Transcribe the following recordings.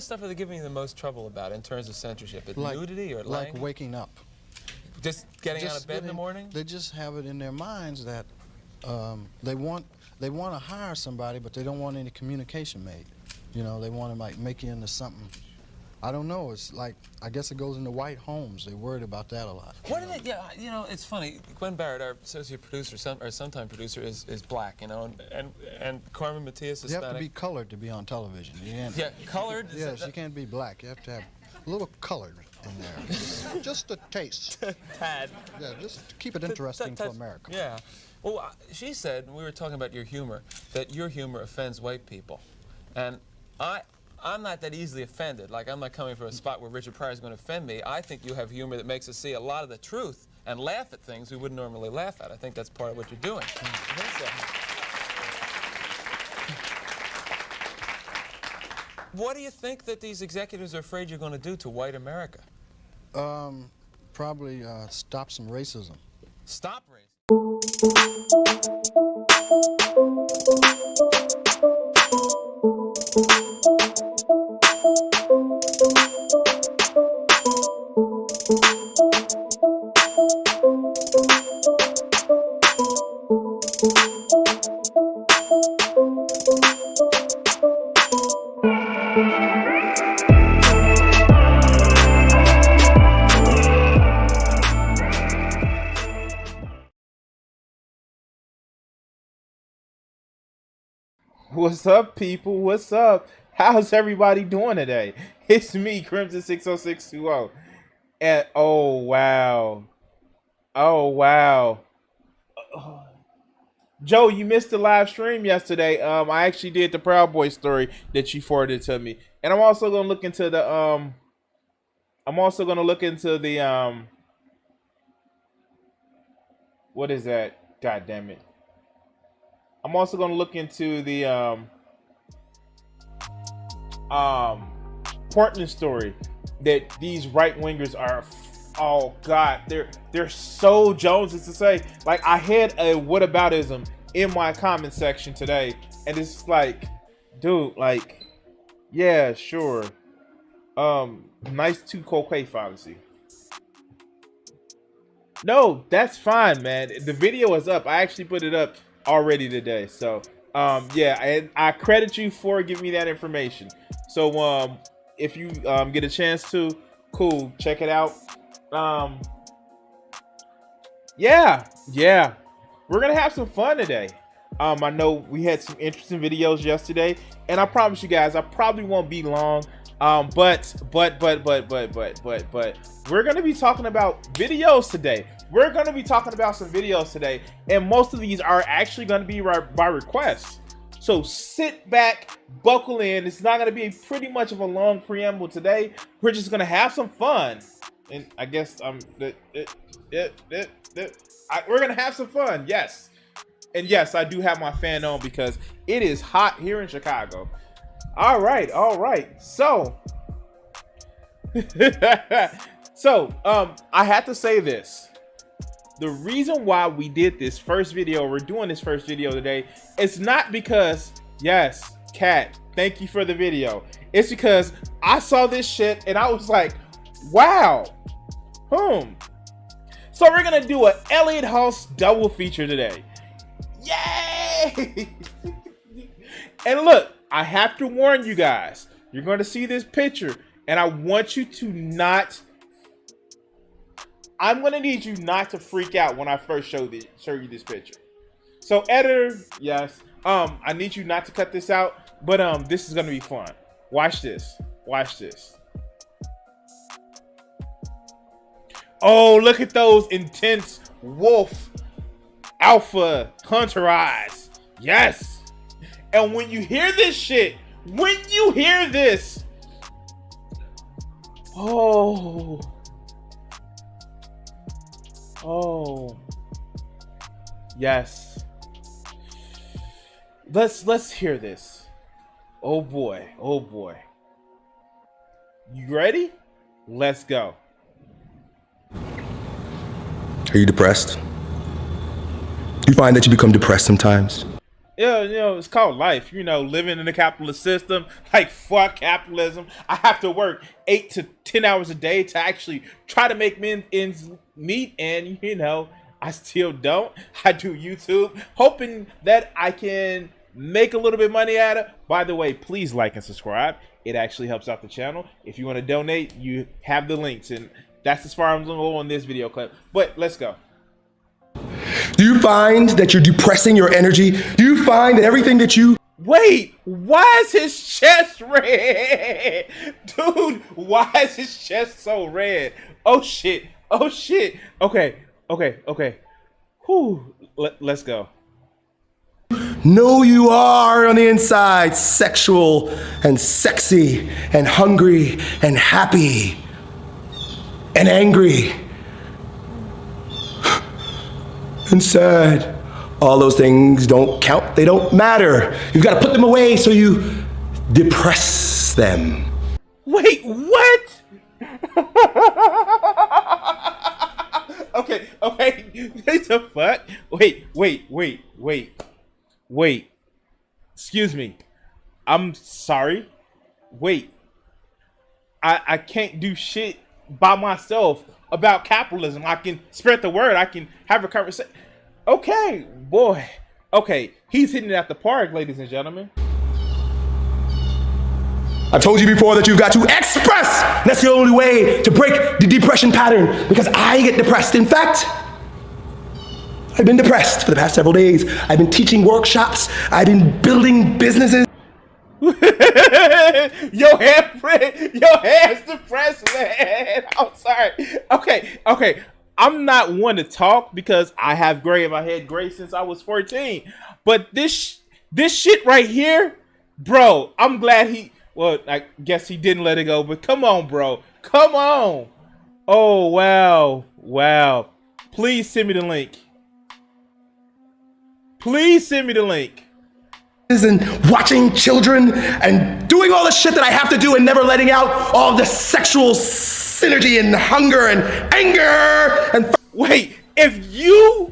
the stuff are they giving you the most trouble about in terms of censorship? Nudity or like lying? waking up. Just getting out of bed in the morning? They just have it in their minds that they want to hire somebody, but they don't want any communication made. You know, they want to like make you into something. I don't know. It's like, I guess it goes into white homes. They're worried about that a lot. What did it? Yeah, you know, it's funny. Gwen Barrett, our associate producer, sometime producer, is black. You know, and Carmen Matias is You have Hispanic. to be colored to be on television. You can't, yeah, colored. Yes, you can't be black. You have to have a little colored in there, just a taste. Tad. Yeah, just to keep it interesting for America. Yeah. Well, she said, we were talking about your humor, that your humor offends white people, and I'm not that easily offended. Like, I'm not coming from a spot where Richard Pryor is going to offend me. I think you have humor that makes us see a lot of the truth and laugh at things we wouldn't normally laugh at. I think that's part of what you're doing. I think so. What do you think that these executives are afraid you're going to do to white America? Probably stop some racism. Stop racism? What's up, people? What's up? How's everybody doing today? It's me, Crimson 60620. And oh wow. Joe, you missed the live stream yesterday. I actually did the Proud Boy story that you forwarded to me. And I'm also gonna look into the what is that? God damn it. I'm also going to look into the Portland story that these right-wingers are, oh God, they're so Joneses to say. Like, I had a whataboutism in my comment section today, and it's like, dude, like, yeah, sure. Nice to Coquet fallacy. No, that's fine, man. The video is up. I actually put it up already today, so yeah, I credit you for giving me that information. So if you get a chance to, cool, check it out. Yeah, we're gonna have some fun today. I know we had some interesting videos yesterday, and I promise you guys, I probably won't be long. But we're gonna be talking about videos today. We're gonna be talking about some videos today, and most of these are actually gonna be by request. So sit back, buckle in. It's not gonna be pretty much of a long preamble today. We're just gonna have some fun, and I guess we're gonna have some fun. Yes, and yes, I do have my fan on because it is hot here in Chicago. All right. So, I had to say this. The reason why we did this first video, we're doing this first video today, it's not because, yes, Kat, thank you for the video. It's because I saw this shit and I was like, wow. So we're gonna do an Elliot Hustle double feature today. Yay! And look, I have to warn you guys, you're going to see this picture, and I want you to not, I'm going to need you not to freak out when I first show you this picture. So editor, yes, I need you not to cut this out, but this is going to be fun. Watch this. Oh, look at those intense wolf alpha hunter eyes. Yes. And when you hear this shit, oh, yes. Let's hear this. Oh boy. You ready? Let's go. Are you depressed? Do you find that you become depressed sometimes? Yeah, it's called life. Living in the capitalist system. Like, fuck capitalism. I have to work 8 to 10 hours a day to actually try to make ends meet, and I still don't. I do YouTube, hoping that I can make a little bit of money at it. By the way, please like and subscribe. It actually helps out the channel. If you want to donate, you have the links, and that's as far as I'm going to go on this video clip. But let's go. Do you find that you're depressing your energy? Do you find that everything that you... Wait, why is his chest red? Dude, why is his chest so red? Oh shit. Okay. Whew. Let's go. know you are on the inside sexual and sexy and hungry and happy and angry and sad. All those things don't count, they don't matter. You've got to put them away so you depress them. Wait, what? Okay. What the fuck? Wait. Excuse me. I'm sorry. Wait. I can't do shit by myself about capitalism. I can spread the word. I can have a conversation. Okay, boy. Okay, he's hitting it at the park, ladies and gentlemen. I've told you before that you've got to express. That's the only way to break the depression pattern, because I get depressed. In fact, I've been depressed for the past several days. I've been teaching workshops. I've been building businesses. Your hand's depressed, man. I'm sorry. Okay. I'm not one to talk because I have gray in my head, gray since I was 14. But this shit right here, bro, I'm glad well, I guess he didn't let it go, but come on, bro. Come on. Oh, wow. Please send me the link. And watching children and doing all the shit that I have to do and never letting out all the sexual synergy and hunger and anger and wait, if you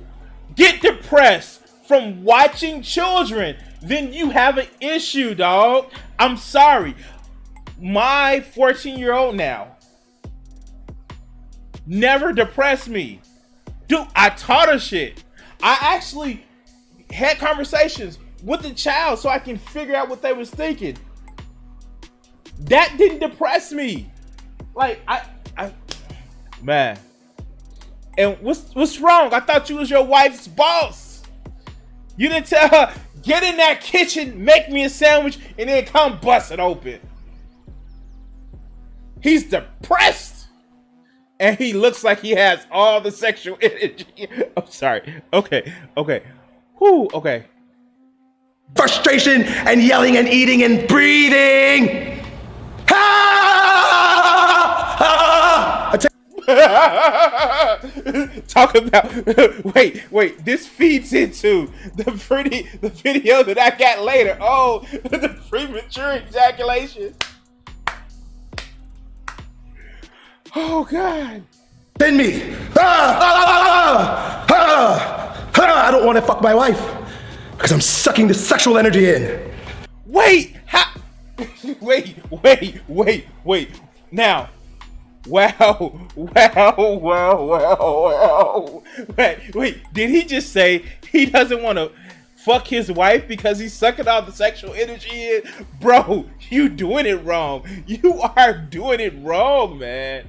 get depressed from watching children, then you have an issue, dog. I'm sorry. My 14-year-old now never depressed me. Dude, I taught her shit. I actually had conversations with the child so I can figure out what they was thinking. That didn't depress me. Like, I man. And what's wrong? I thought you was your wife's boss. You didn't tell her, get in that kitchen, make me a sandwich, and then come bust it open. He's depressed. And he looks like he has all the sexual energy. I'm sorry. Okay. Whew, okay. frustration and yelling and eating and breathing. Talk about wait, this feeds into the video that I got later. Oh, the premature ejaculation. Oh God. In me. I don't want to fuck my wife because I'm sucking the sexual energy in. Wait, wait. Now, wow. Wait, did he just say he doesn't want to fuck his wife because he's sucking all the sexual energy in? Bro, you doing it wrong. You are doing it wrong, man.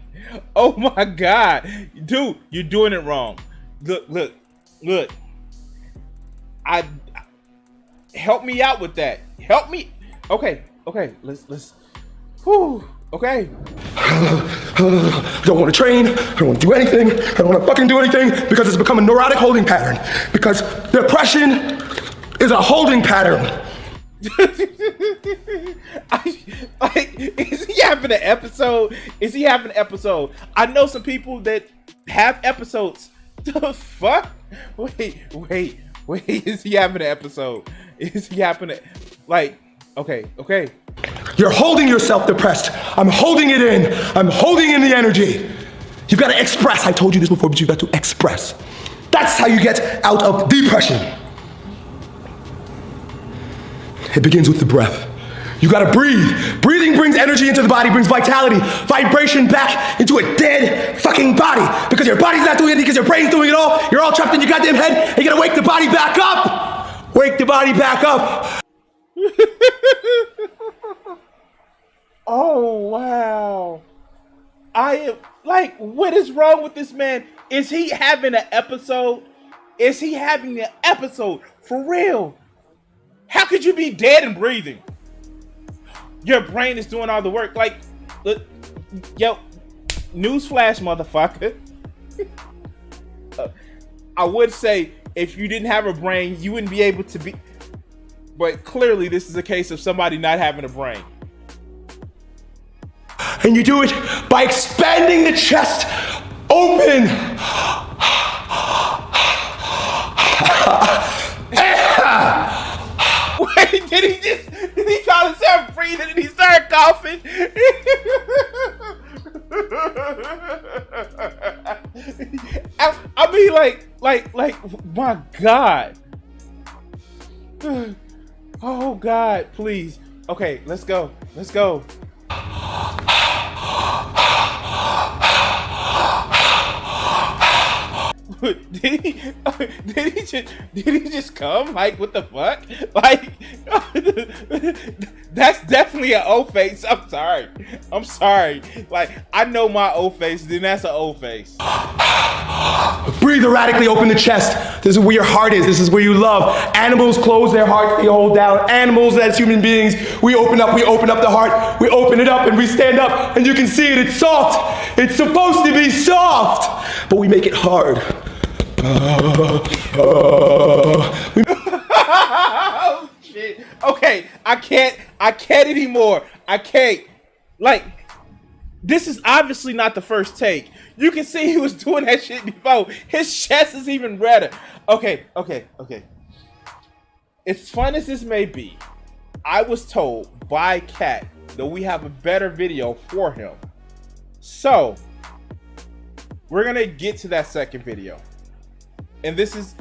Oh my God. Dude, you're doing it wrong. Look. Help me out with that. Help me. Okay. Let's. Whew. Okay. Don't want to train. I don't want to do anything. I don't want to fucking do anything because it's become a neurotic holding pattern. Because depression is a holding pattern. Is he having an episode? I know some people that have episodes. The fuck? Wait. Is he having an episode? Okay. You're holding yourself depressed. I'm holding it in. I'm holding in the energy. You've got to express. I told you this before, but you've got to express. That's how you get out of depression. It begins with the breath. You gotta breathe. Breathing brings energy into the body, brings vitality, vibration back into a dead fucking body. Because your body's not doing anything, because your brain's doing it all. You're all trapped in your goddamn head, and you gotta wake the body back up. Wake the body back up. Oh, wow. I am, like, what is wrong with this man? Is he having an episode? Is he having an episode? For real? How could you be dead and breathing? Your brain is doing all the work. Like, yo, newsflash, motherfucker. I would say if you didn't have a brain, you wouldn't be able to be. But clearly, this is a case of somebody not having a brain. And you do it by expanding the chest open. Wait, did he call himself breathing and he started coughing? I mean, like, my God. Oh God, please. Okay, let's go. Let's go. Did he just come? Like, what the fuck? Like, that's definitely an O face. I'm sorry. Like, I know my O face, then that's an O face. Breathe erratically, open the chest. This is where your heart is. This is where you love. Animals close their hearts, they hold down. Animals, as human beings, we open up the heart. We open it up and we stand up, and you can see it. It's soft. It's supposed to be soft, but we make it hard. Oh shit. Okay, I can't anymore. I can't. Like, this is obviously not the first take. You can see he was doing that shit before. His chest is even redder. Okay. As fun as this may be, I was told by Cat that we have a better video for him. So, we're gonna get to that second video. And this is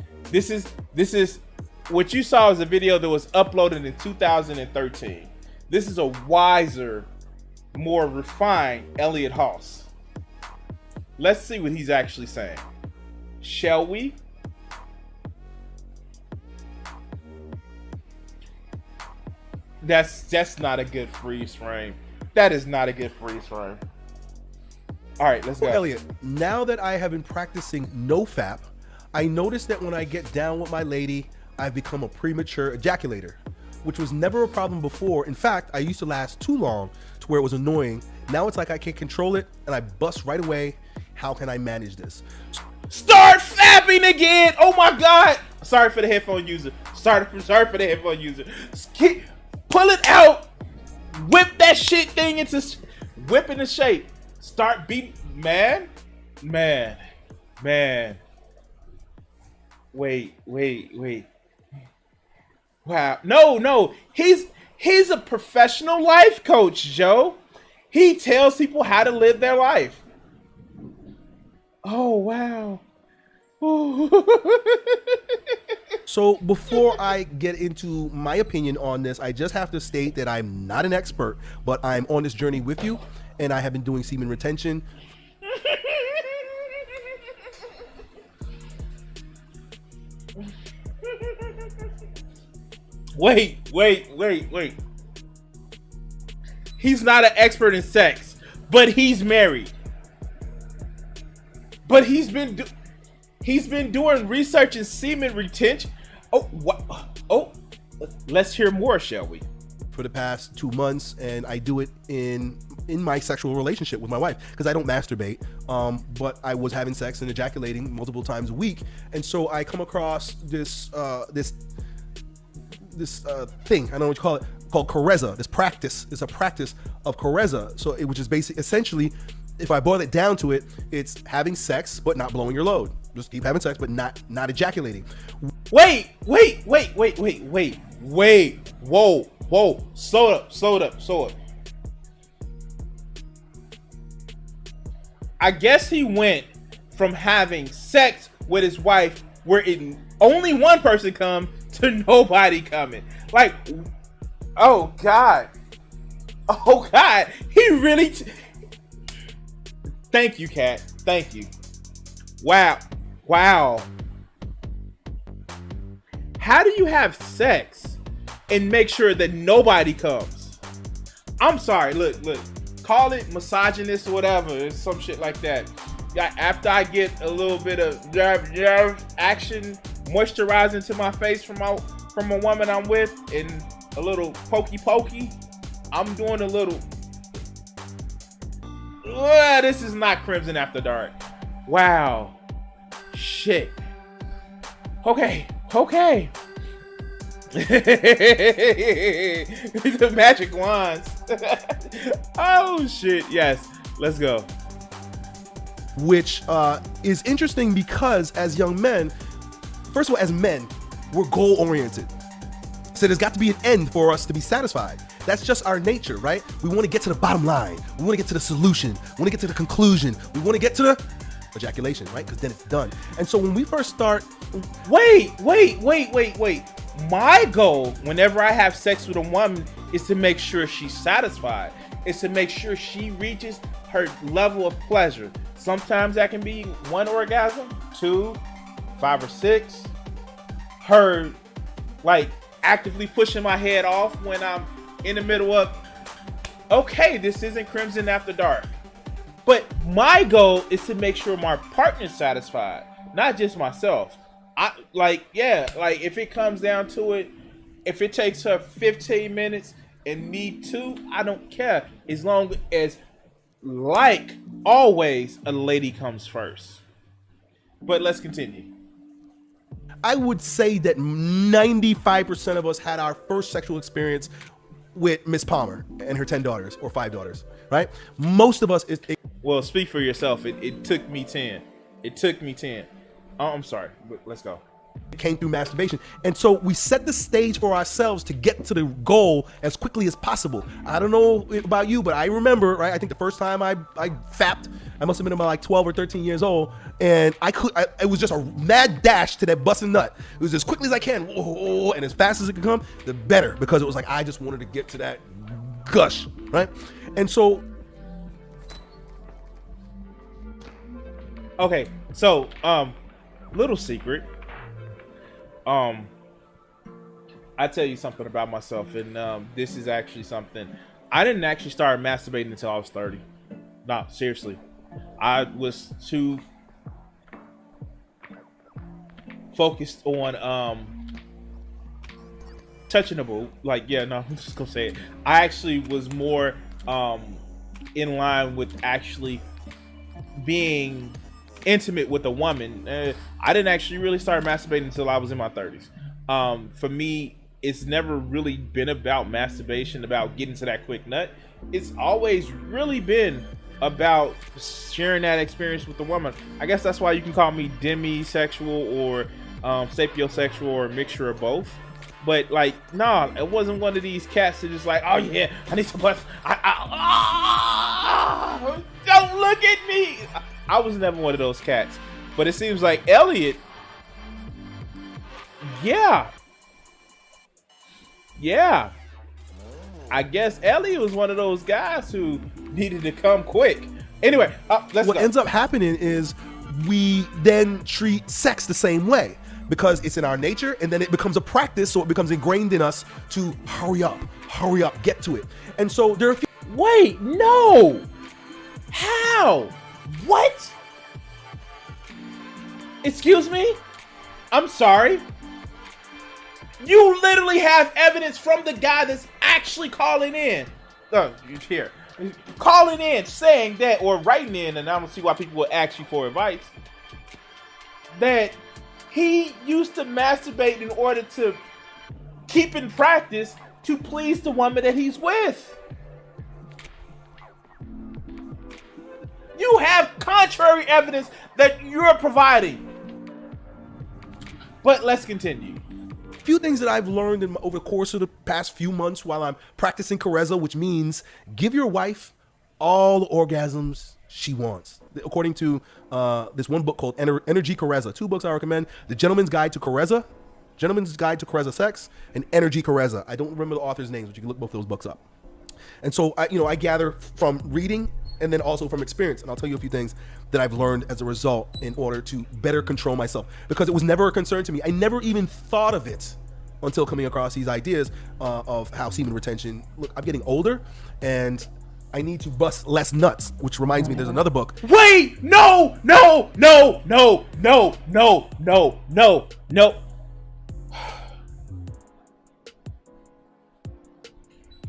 what you saw is a video that was uploaded in 2013. This is a wiser, more refined Elliot Hustle. Let's see what he's actually saying. Shall we? That's not a good freeze frame. That is not a good freeze frame. All right, let's go. Elliot, now that I have been practicing NoFap, I noticed that when I get down with my lady, I've become a premature ejaculator, which was never a problem before. In fact, I used to last too long to where it was annoying. Now it's like I can't control it and I bust right away. How can I manage this? Start fapping again! Oh my God! Sorry for the headphone user. Sorry for the headphone user. Pull it out. Whip that shit thing into whip into shape. Start beating. Man. Wait. Wow. No. He's a professional life coach, Joe. He tells people how to live their life. Oh, wow. So before I get into my opinion on this, I just have to state that I'm not an expert, but I'm on this journey with you, and I have been doing semen retention. Wait. He's not an expert in sex, but he's married. But he's been doing research in semen retention. Oh, what? Oh, let's hear more, shall we? For the past 2 months, and I do it in my sexual relationship with my wife because I don't masturbate, but I was having sex and ejaculating multiple times a week, and so I come across this thing, I don't know what you call it, called Carezza. This practice is a practice of Carezza, so which is essentially, if I boil it down to it, it's having sex but not blowing your load. Just keep having sex but not ejaculating. Wait. Whoa. Slow up. I guess he went from having sex with his wife where only one person come to nobody coming. Like, Oh God. Oh God. He really. Thank you, Kat. Thank you. Wow. Wow. How do you have sex and make sure that nobody comes? I'm sorry. Look. Call it misogynist or whatever. It's some shit like that. After I get a little bit of action moisturizing to my face from a woman I'm with and a little pokey, I'm doing a little. This is not Crimson After Dark. Wow. Shit. Okay. The magic wands. Oh shit. Yes. Let's go. Which is interesting because as young men, first of all, as men, we're goal oriented. So there's got to be an end for us to be satisfied. That's just our nature, right? We want to get to the bottom line. We want to get to the solution. We want to get to the conclusion. We want to get to the ejaculation, right? Because then it's done. And so when we first start... Wait. My goal whenever I have sex with a woman is to make sure she's satisfied. It's to make sure she reaches her level of pleasure. Sometimes that can be 1 orgasm, 2, 5 or 6. Her like actively pushing my head off when I'm in the middle of, okay, this isn't Crimson After Dark. But my goal is to make sure my partner's satisfied, not just myself. If it comes down to it, if it takes her 15 minutes and me 2, I don't care. As long as, like always, a lady comes first. But let's continue. I would say that 95% of us had our first sexual experience with Miss Palmer and her 10 daughters or 5 daughters, right? Most of us... Well, speak for yourself. It took me 10. It took me 10. Oh, I'm sorry, but let's go. It came through masturbation. And so we set the stage for ourselves to get to the goal as quickly as possible. I don't know about you, but I remember, right? I think the first time I fapped, I must have been about like 12 or 13 years old. And it was just a mad dash to that busting nut. It was as quickly as I can, whoa, and as fast as it could come, the better. Because it was like, I just wanted to get to that gush, right? And so... Okay, so, little secret. I tell you something about myself, and this is actually something. I didn't actually start masturbating until I was 30. No, seriously. I was too focused on touching the boob. Like, yeah, no, I'm just gonna say it. I actually was more in line with actually being intimate with a woman. I didn't actually really start masturbating until I was in my 30s. For me, it's never really been about masturbation, about getting to that quick nut. It's always really been about sharing that experience with the woman. I guess that's why you can call me demisexual or sapiosexual or a mixture of both. But like, nah, it wasn't one of these cats that just like, oh yeah, I need some butts. Don't look at me. I was never one of those cats. But it seems like Elliot, yeah. I guess Elliot was one of those guys who needed to come quick. Anyway, let's what go. ends up happening is we then treat sex the same way because it's in our nature, and then it becomes a practice, so it becomes ingrained in us to hurry up, get to it. And so there are Wait, no. How? What? Excuse me? I'm sorry. You literally have evidence from the guy that's actually calling in. Oh, here. Calling in, saying that, or writing in, and I don't see why people would ask you for advice, that he used to masturbate in order to keep in practice to please the woman that he's with. You have contrary evidence that you're providing. But let's continue. few things that I've learned over the course of the past few months while I'm practicing Carezza, which means give your wife all the orgasms she wants. According to this one book called Energy Carezza. 2 books I recommend. The Gentleman's Guide to Carezza Gentleman's Guide to Carezza Sex and Energy Carezza. I don't remember the author's names, but you can look both those books up. And so I gather from reading and then also from experience, and I'll tell you a few things that I've learned as a result in order to better control myself, because it was never a concern to me. I never even thought of it until coming across these ideas of how semen retention. Look, I'm getting older, and I need to bust less nuts, which reminds me, there's another book. Wait, no.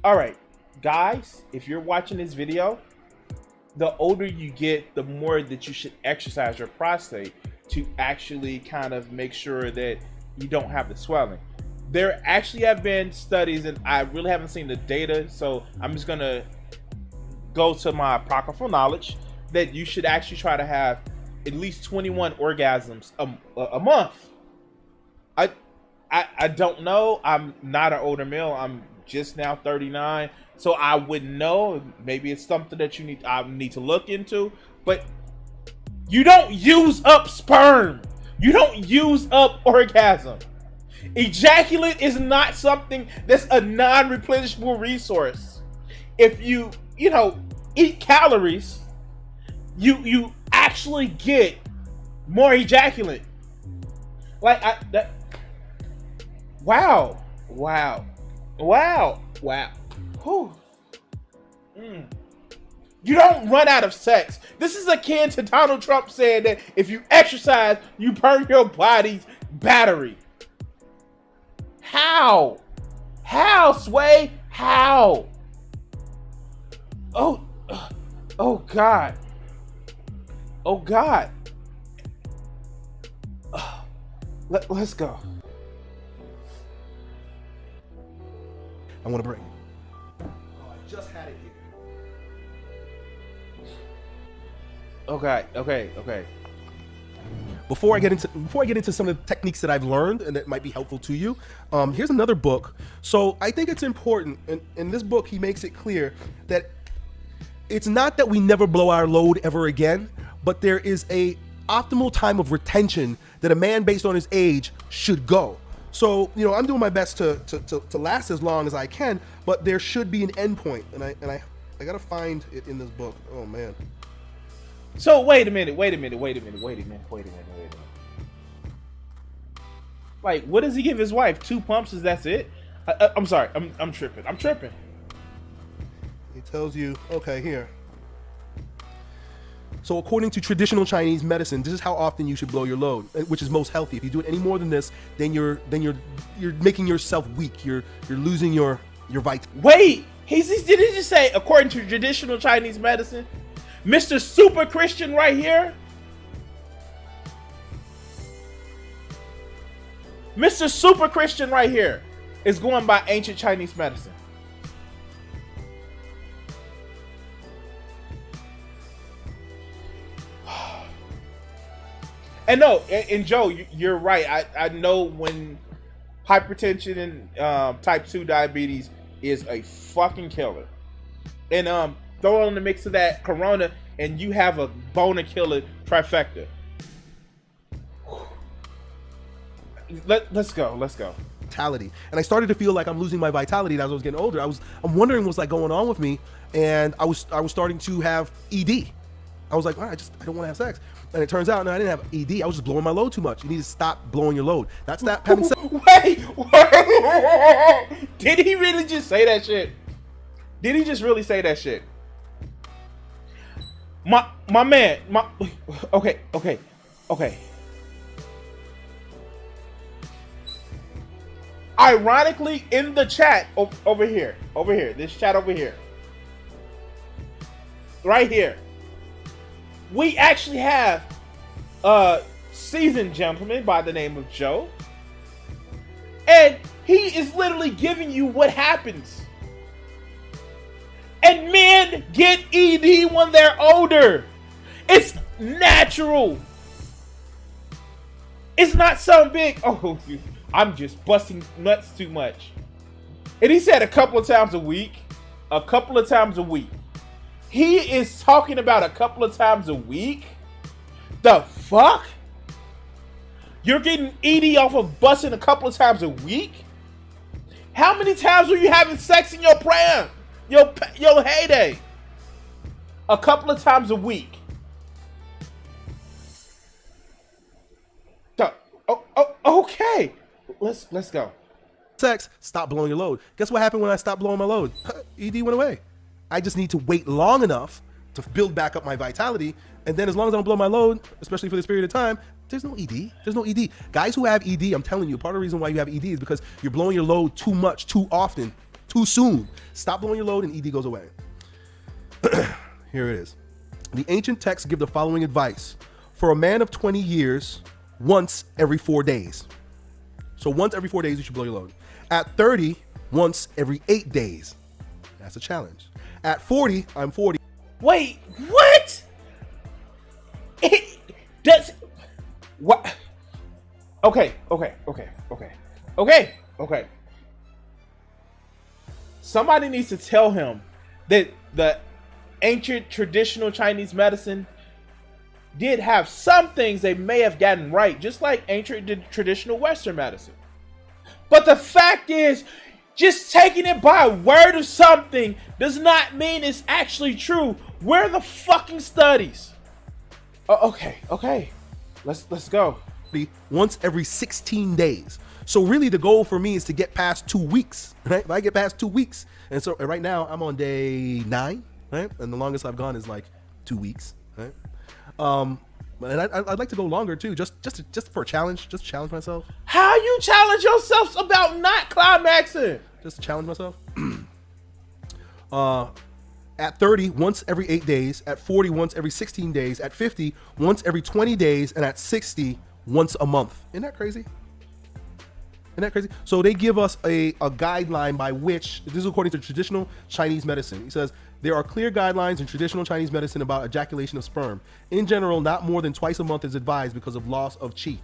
All right, guys, if you're watching this video, the older you get, the more that you should exercise your prostate to actually kind of make sure that you don't have the swelling. There actually have been studies, and I really haven't seen the data, so I'm just gonna go to my apocryphal knowledge, that you should actually try to have at least 21 orgasms a month. I don't know. I'm not an older male. I'm just now 39, so I wouldn't know. Maybe it's something that I need to look into. But you don't use up sperm. You don't use up orgasm. Ejaculate is not something that's a non-replenishable resource. If you eat calories, you actually get more ejaculate. Wow. Whew. You don't run out of sex. This is akin to Donald Trump saying that if you exercise, you burn your body's battery. How, Sway? How? Oh God. Let's go. I want to bring. Oh, I just had it here. Okay. Before I get into some of the techniques that I've learned and that might be helpful to you, here's another book. So I think it's important, and in this book he makes it clear that it's not that we never blow our load ever again, but there is a optimal time of retention that a man based on his age should go. So, I'm doing my best to last as long as I can, but there should be an end point, and I gotta find it in this book. Oh man. So wait a minute. Like, what does he give his wife? 2 pumps? That's it? I'm sorry. I'm tripping. He tells you, okay, here. So according to traditional Chinese medicine, this is how often you should blow your load, which is most healthy. If you do it any more than this, then you're making yourself weak. You're losing your vitality. Wait, did he just say according to traditional Chinese medicine? Mr. Super Christian right here? Mr. Super Christian right here is going by ancient Chinese medicine. And no, and Joe, you're right. I know when hypertension and type 2 diabetes is a fucking killer. And throw in the mix of that Corona, and you have a boner killer trifecta. Let's go. Vitality. And I started to feel like I'm losing my vitality as I was getting older. I'm wondering what's like going on with me, and I was starting to have ED. I was like, I don't want to have sex. And it turns out, no, I didn't have ED. I was just blowing my load too much. You need to stop blowing your load. That's not having sex. Wait. Did he really just say that shit? Did he just really say that shit? My man, okay. Ironically, in the chat over here, this chat over here, right here, we actually have a seasoned gentleman by the name of Joe, and he is literally giving you what happens. And men get ED when they're older. It's natural. It's not some big, I'm just busting nuts too much. And he said a couple of times a week. He is talking about a couple of times a week? The fuck? You're getting ED off of busting a couple of times a week? How many times were you having sex in your prime? Your heyday? A couple of times a week. Okay. Let's go. Sex, stop blowing your load. Guess what happened when I stopped blowing my load? ED went away. I just need to wait long enough to build back up my vitality, and then as long as I don't blow my load, especially for this period of time, there's no ED. There's no ED. Guys who have ED, I'm telling you, part of the reason why you have ED is because you're blowing your load too much, too often, too soon. Stop blowing your load and ED goes away. Here it is. The ancient texts give the following advice. For a man of 20 years, once every 4 days. So once every 4 days, you should blow your load. At 30, once every 8 days. That's a challenge. At 40, I'm 40. Wait, what? That's what? Okay. Somebody needs to tell him that the ancient traditional Chinese medicine did have some things they may have gotten right, just like ancient traditional Western medicine. But the fact is, just taking it by word of something does not mean it's actually true. Where are the fucking studies? Okay. Let's go. Once every 16 days. So really the goal for me is to get past 2 weeks, right? If I get past 2 weeks, and so right now I'm on day 9, right? And the longest I've gone is like 2 weeks, right? And I'd like to go longer too, just for a challenge, just to challenge myself. How you challenge yourself about not climaxing? Just to challenge myself. At 30, once every 8 days. At 40, once every 16 days. At 50, once every 20 days. And at 60, once a month. Isn't that crazy? So they give us a guideline by which, this is according to traditional Chinese medicine. He says, there are clear guidelines in traditional Chinese medicine about ejaculation of sperm. In general, not more than twice a month is advised because of loss of qi.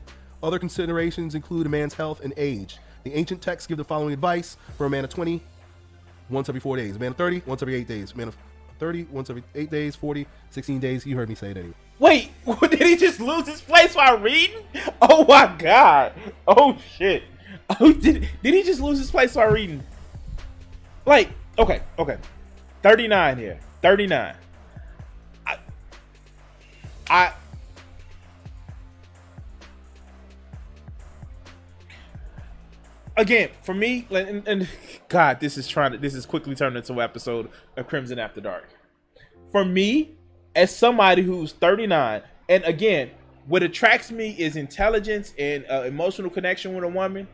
Other considerations include a man's health and age. The ancient texts give the following advice. For a man of 20, once every 4 days. A man of 30, once every 8 days. A man of 30, once every 8 days. 40, 16 days. You heard me say it anyway. Wait, did he just lose his place while reading? Oh my God. Oh shit. Oh, did he just lose his place while reading? Like, okay. 39 here. 39. I again, for me, and God, this is quickly turning into an episode of Crimson After Dark. For me, as somebody who's 39, and again, what attracts me is intelligence and emotional connection with a woman.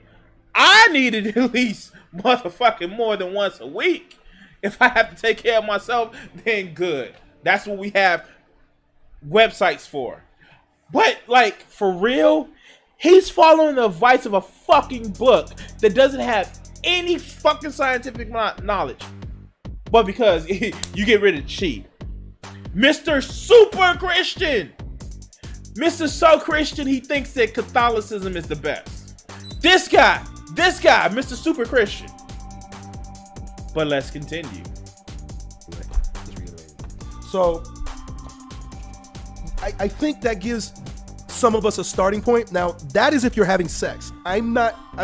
I needed at least motherfucking more than once a week. If I have to take care of myself, then good. That's what we have websites for. But like, for real, he's following the advice of a fucking book that doesn't have any fucking scientific knowledge. But because you get rid of cheat. Mr. Super Christian. Mr. So Christian, he thinks that Catholicism is the best. This guy, Mr. Super Christian. But let's continue. So I think that gives some of us a starting point. Now, that is if you're having sex. I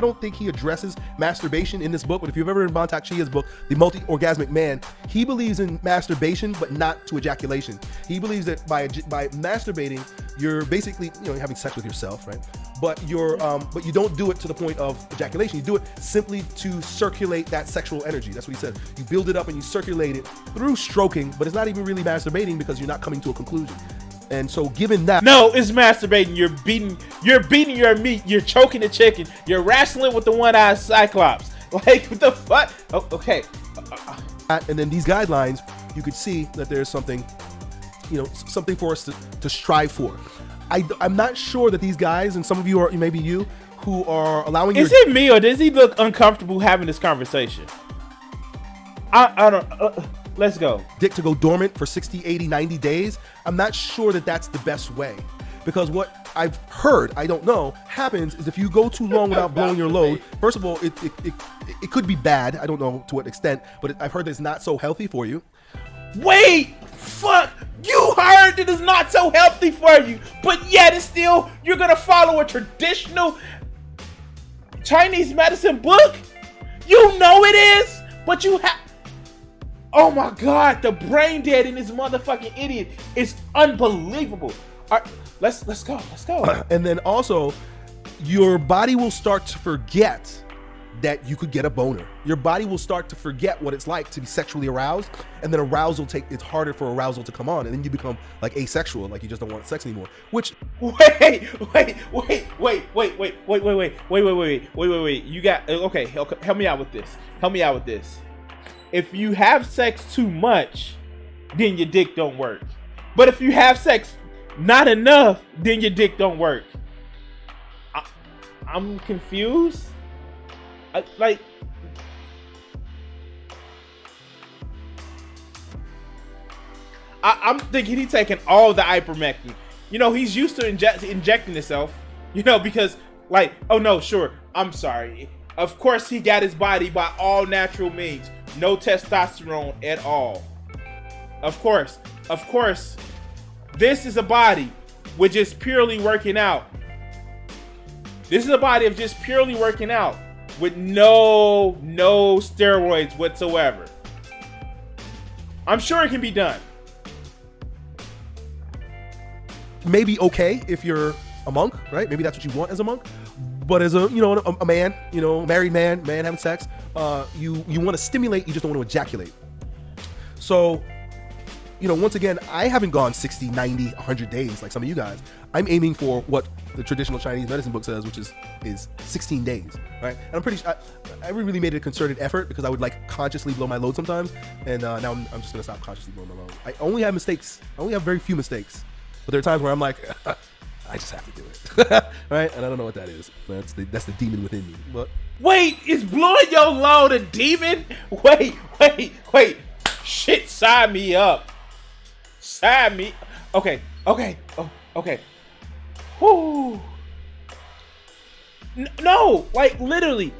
don't think he addresses masturbation in this book, but if you've ever read Bontak Chia's book, The Multi-Orgasmic Man, he believes in masturbation, but not to ejaculation. He believes that by masturbating, you're basically, having sex with yourself, right? But but you don't do it to the point of ejaculation. You do it simply to circulate that sexual energy. That's what he said. You build it up and you circulate it through stroking, but it's not even really masturbating because you're not coming to a conclusion. And so given that... No, it's masturbating. You're beating your meat. You're choking the chicken. You're wrestling with the one-eyed cyclops. Like, what the fuck? Oh, okay. And then these guidelines, you could see that there's something, something for us to strive for. I'm not sure that these guys, and some of you are, maybe you, who are allowing... Is it me, or does he look uncomfortable having this conversation? I don't... Let's go. Dick to go dormant for 60, 80, 90 days. I'm not sure that that's the best way. Because what I've heard, I don't know, happens is if you go too long without blowing your load, first of all, it could be bad. I don't know to what extent, but I've heard that it's not so healthy for you. Wait! Fuck, you heard it is not so healthy for you, but yet it's still, you're gonna follow a traditional Chinese medicine book? You know it is, but you have. Oh my God, the brain dead in this motherfucking idiot is unbelievable. All right, let's go. And then also, your body will start to forget that you could get a boner. Your body will start to forget what it's like to be sexually aroused, and then it's harder for arousal to come on, and then you become like asexual, like you just don't want sex anymore. Which Wait. You got okay. Help me out with this. If you have sex too much, then your dick don't work. But if you have sex not enough, then your dick don't work. I'm confused. I'm thinking he's taking all the ivermectin. You know, he's used to injecting himself. You know, because like, oh no, sure, I'm sorry. Of course, he got his body by all natural means. No testosterone at all. Of course. This is a body with just purely working out. This is a body of just purely working out with no steroids whatsoever. I'm sure it can be done. maybe okay if you're a monk, right? Maybe that's what you want as a monk. But as a man, married man having sex, you want to stimulate, you just don't want to ejaculate. So, once again, I haven't gone 60, 90, 100 days like some of you guys. I'm aiming for what the traditional Chinese medicine book says, which is 16 days, right? And I'm pretty sure I really made a concerted effort because I would consciously blow my load sometimes, and now I'm just gonna stop consciously blowing my load. I only have mistakes. I only have very few mistakes, but there are times where I'm like, I just have to do it, right? And I don't know what that is. That's the demon within me. But wait, is blowing your load a demon? Wait. Shit, sign me up. Sign me. Okay. Whoo. No, literally,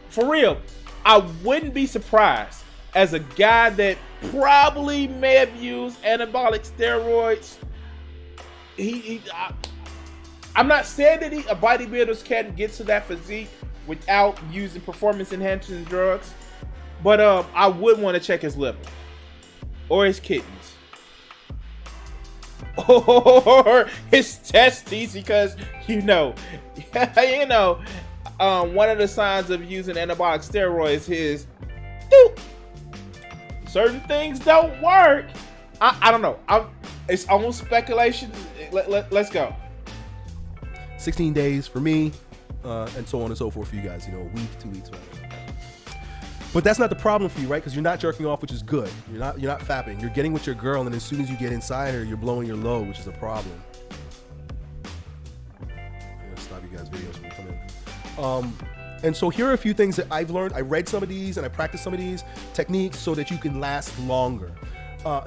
for real. I wouldn't be surprised as a guy that probably may have used anabolic steroids. I'm not saying that bodybuilders can't get to that physique without using performance enhancing drugs, but I would want to check his liver or his kidneys or his testes, because one of the signs of using anabolic steroids is certain things don't work. I don't know. It's almost speculation. Let's go. 16 days for me, and so on and so forth for you guys. A week, 2 weeks, whatever. But that's not the problem for you, right? Because you're not jerking off, which is good. You're not fapping. You're getting with your girl, and as soon as you get inside her, you're blowing your load, which is a problem. I'm gonna stop you guys' videos when you come in. And so here are a few things that I've learned. I read some of these and I practiced some of these techniques so that you can last longer.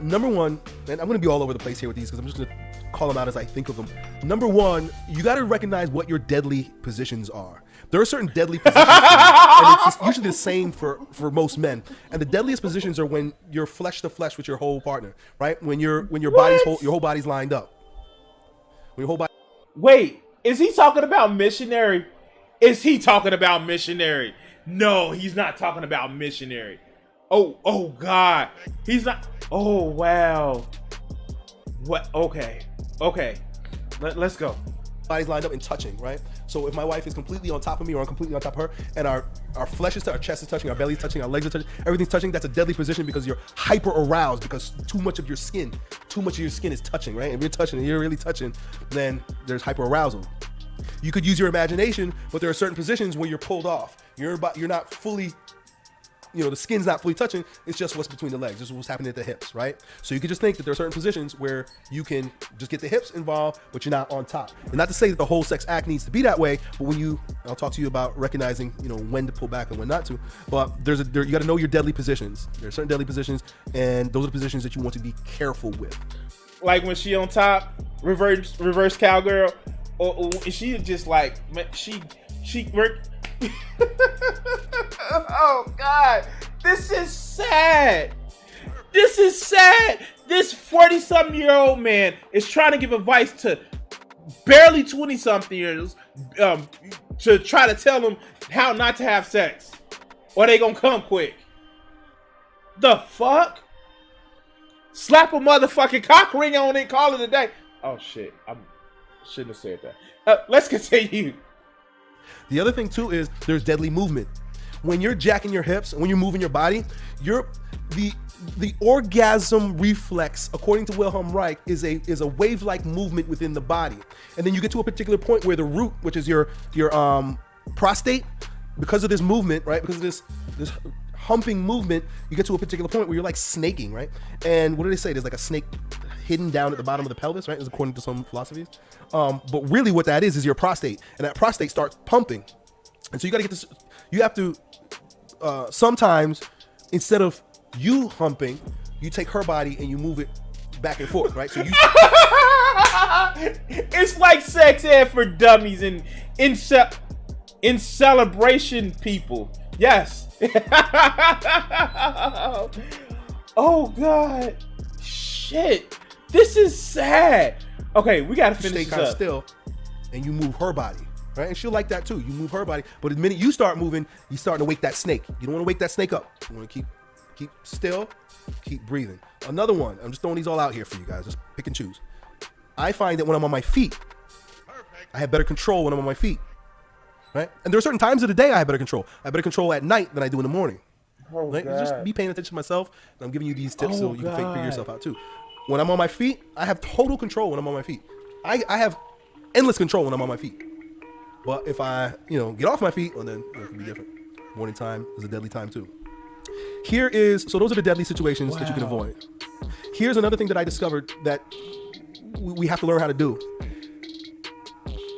Number one, and I'm going to be all over the place here with these because I'm just going to call them out as I think of them. Number one, you got to recognize what your deadly positions are. There are certain deadly positions, and it's usually the same for most men. And the deadliest positions are when you're flesh to flesh with your whole partner, right? When your whole body's lined up. When your whole body. Wait, is he talking about missionary? No, he's not talking about missionary. Oh God, he's not. Oh wow. What? Okay. Let's go. Body's lined up and touching, right? So if my wife is completely on top of me or I'm completely on top of her, and our flesh is touching, our chest is touching, our belly's touching, our legs are touching, everything's touching, that's a deadly position because you're hyper aroused because too much of your skin is touching, right? If you're touching and you're really touching, then there's hyper arousal. You could use your imagination, but there are certain positions where you're pulled off. You're not fully, the skin's not fully touching. It's just what's between the legs. This is what's happening at the hips, right? So you could just think that there are certain positions where you can just get the hips involved, but you're not on top. And not to say that the whole sex act needs to be that way, but I'll talk to you about recognizing, when to pull back and when not to. But you got to know your deadly positions. There are certain deadly positions, and those are the positions that you want to be careful with. Like when she on top, reverse cowgirl, or she just she work. Oh God, this is sad. This 40-something-year-old man is trying to give advice to barely 20-something years to try to tell them how not to have sex, or they gonna come quick. The fuck? Slap a motherfucking cock ring on it, call it a day. Oh shit, I shouldn't have said that. Let's continue. The other thing too is there's deadly movement. When you're jacking your hips, when you're moving your body, the orgasm reflex, according to Wilhelm Reich, is a wave-like movement within the body. And then you get to a particular point where the root, which is your prostate, because of this movement, right? Because of this humping movement, you get to a particular point where you're like snaking, right? And what do they say? There's like a snake hidden down at the bottom of the pelvis, right? Is according to some philosophies. But really what that is your prostate. And that prostate starts pumping. And so you gotta get this, you have to, sometimes, instead of you humping, you take her body and you move it back and forth, right? So you it's like sex ed for dummies and in celebration people. Yes. Oh God. Shit. This is sad. Okay, we gotta finish stay kind of still and you move her body, right? And she'll like that too. You move her body, but the minute you start moving, you're starting to wake that snake. You don't want to wake that snake up. You want to keep still, keep breathing. Another one. I'm just throwing these all out here for you guys. Just pick and choose. I find that when I'm on my feet, I have better control when I'm on my feet, right? And there are certain times of the day I have better control. I have better control at night than I do in the morning. Oh, right? Just be paying attention to myself, and I'm giving you these tips so you can figure yourself out too. When I'm on my feet, I have total control when I'm on my feet. I have endless control when I'm on my feet. But if I, get off my feet, well then it can be different. Morning time is a deadly time too. So those are the deadly situations that you can avoid. Here's another thing that I discovered that we have to learn how to do.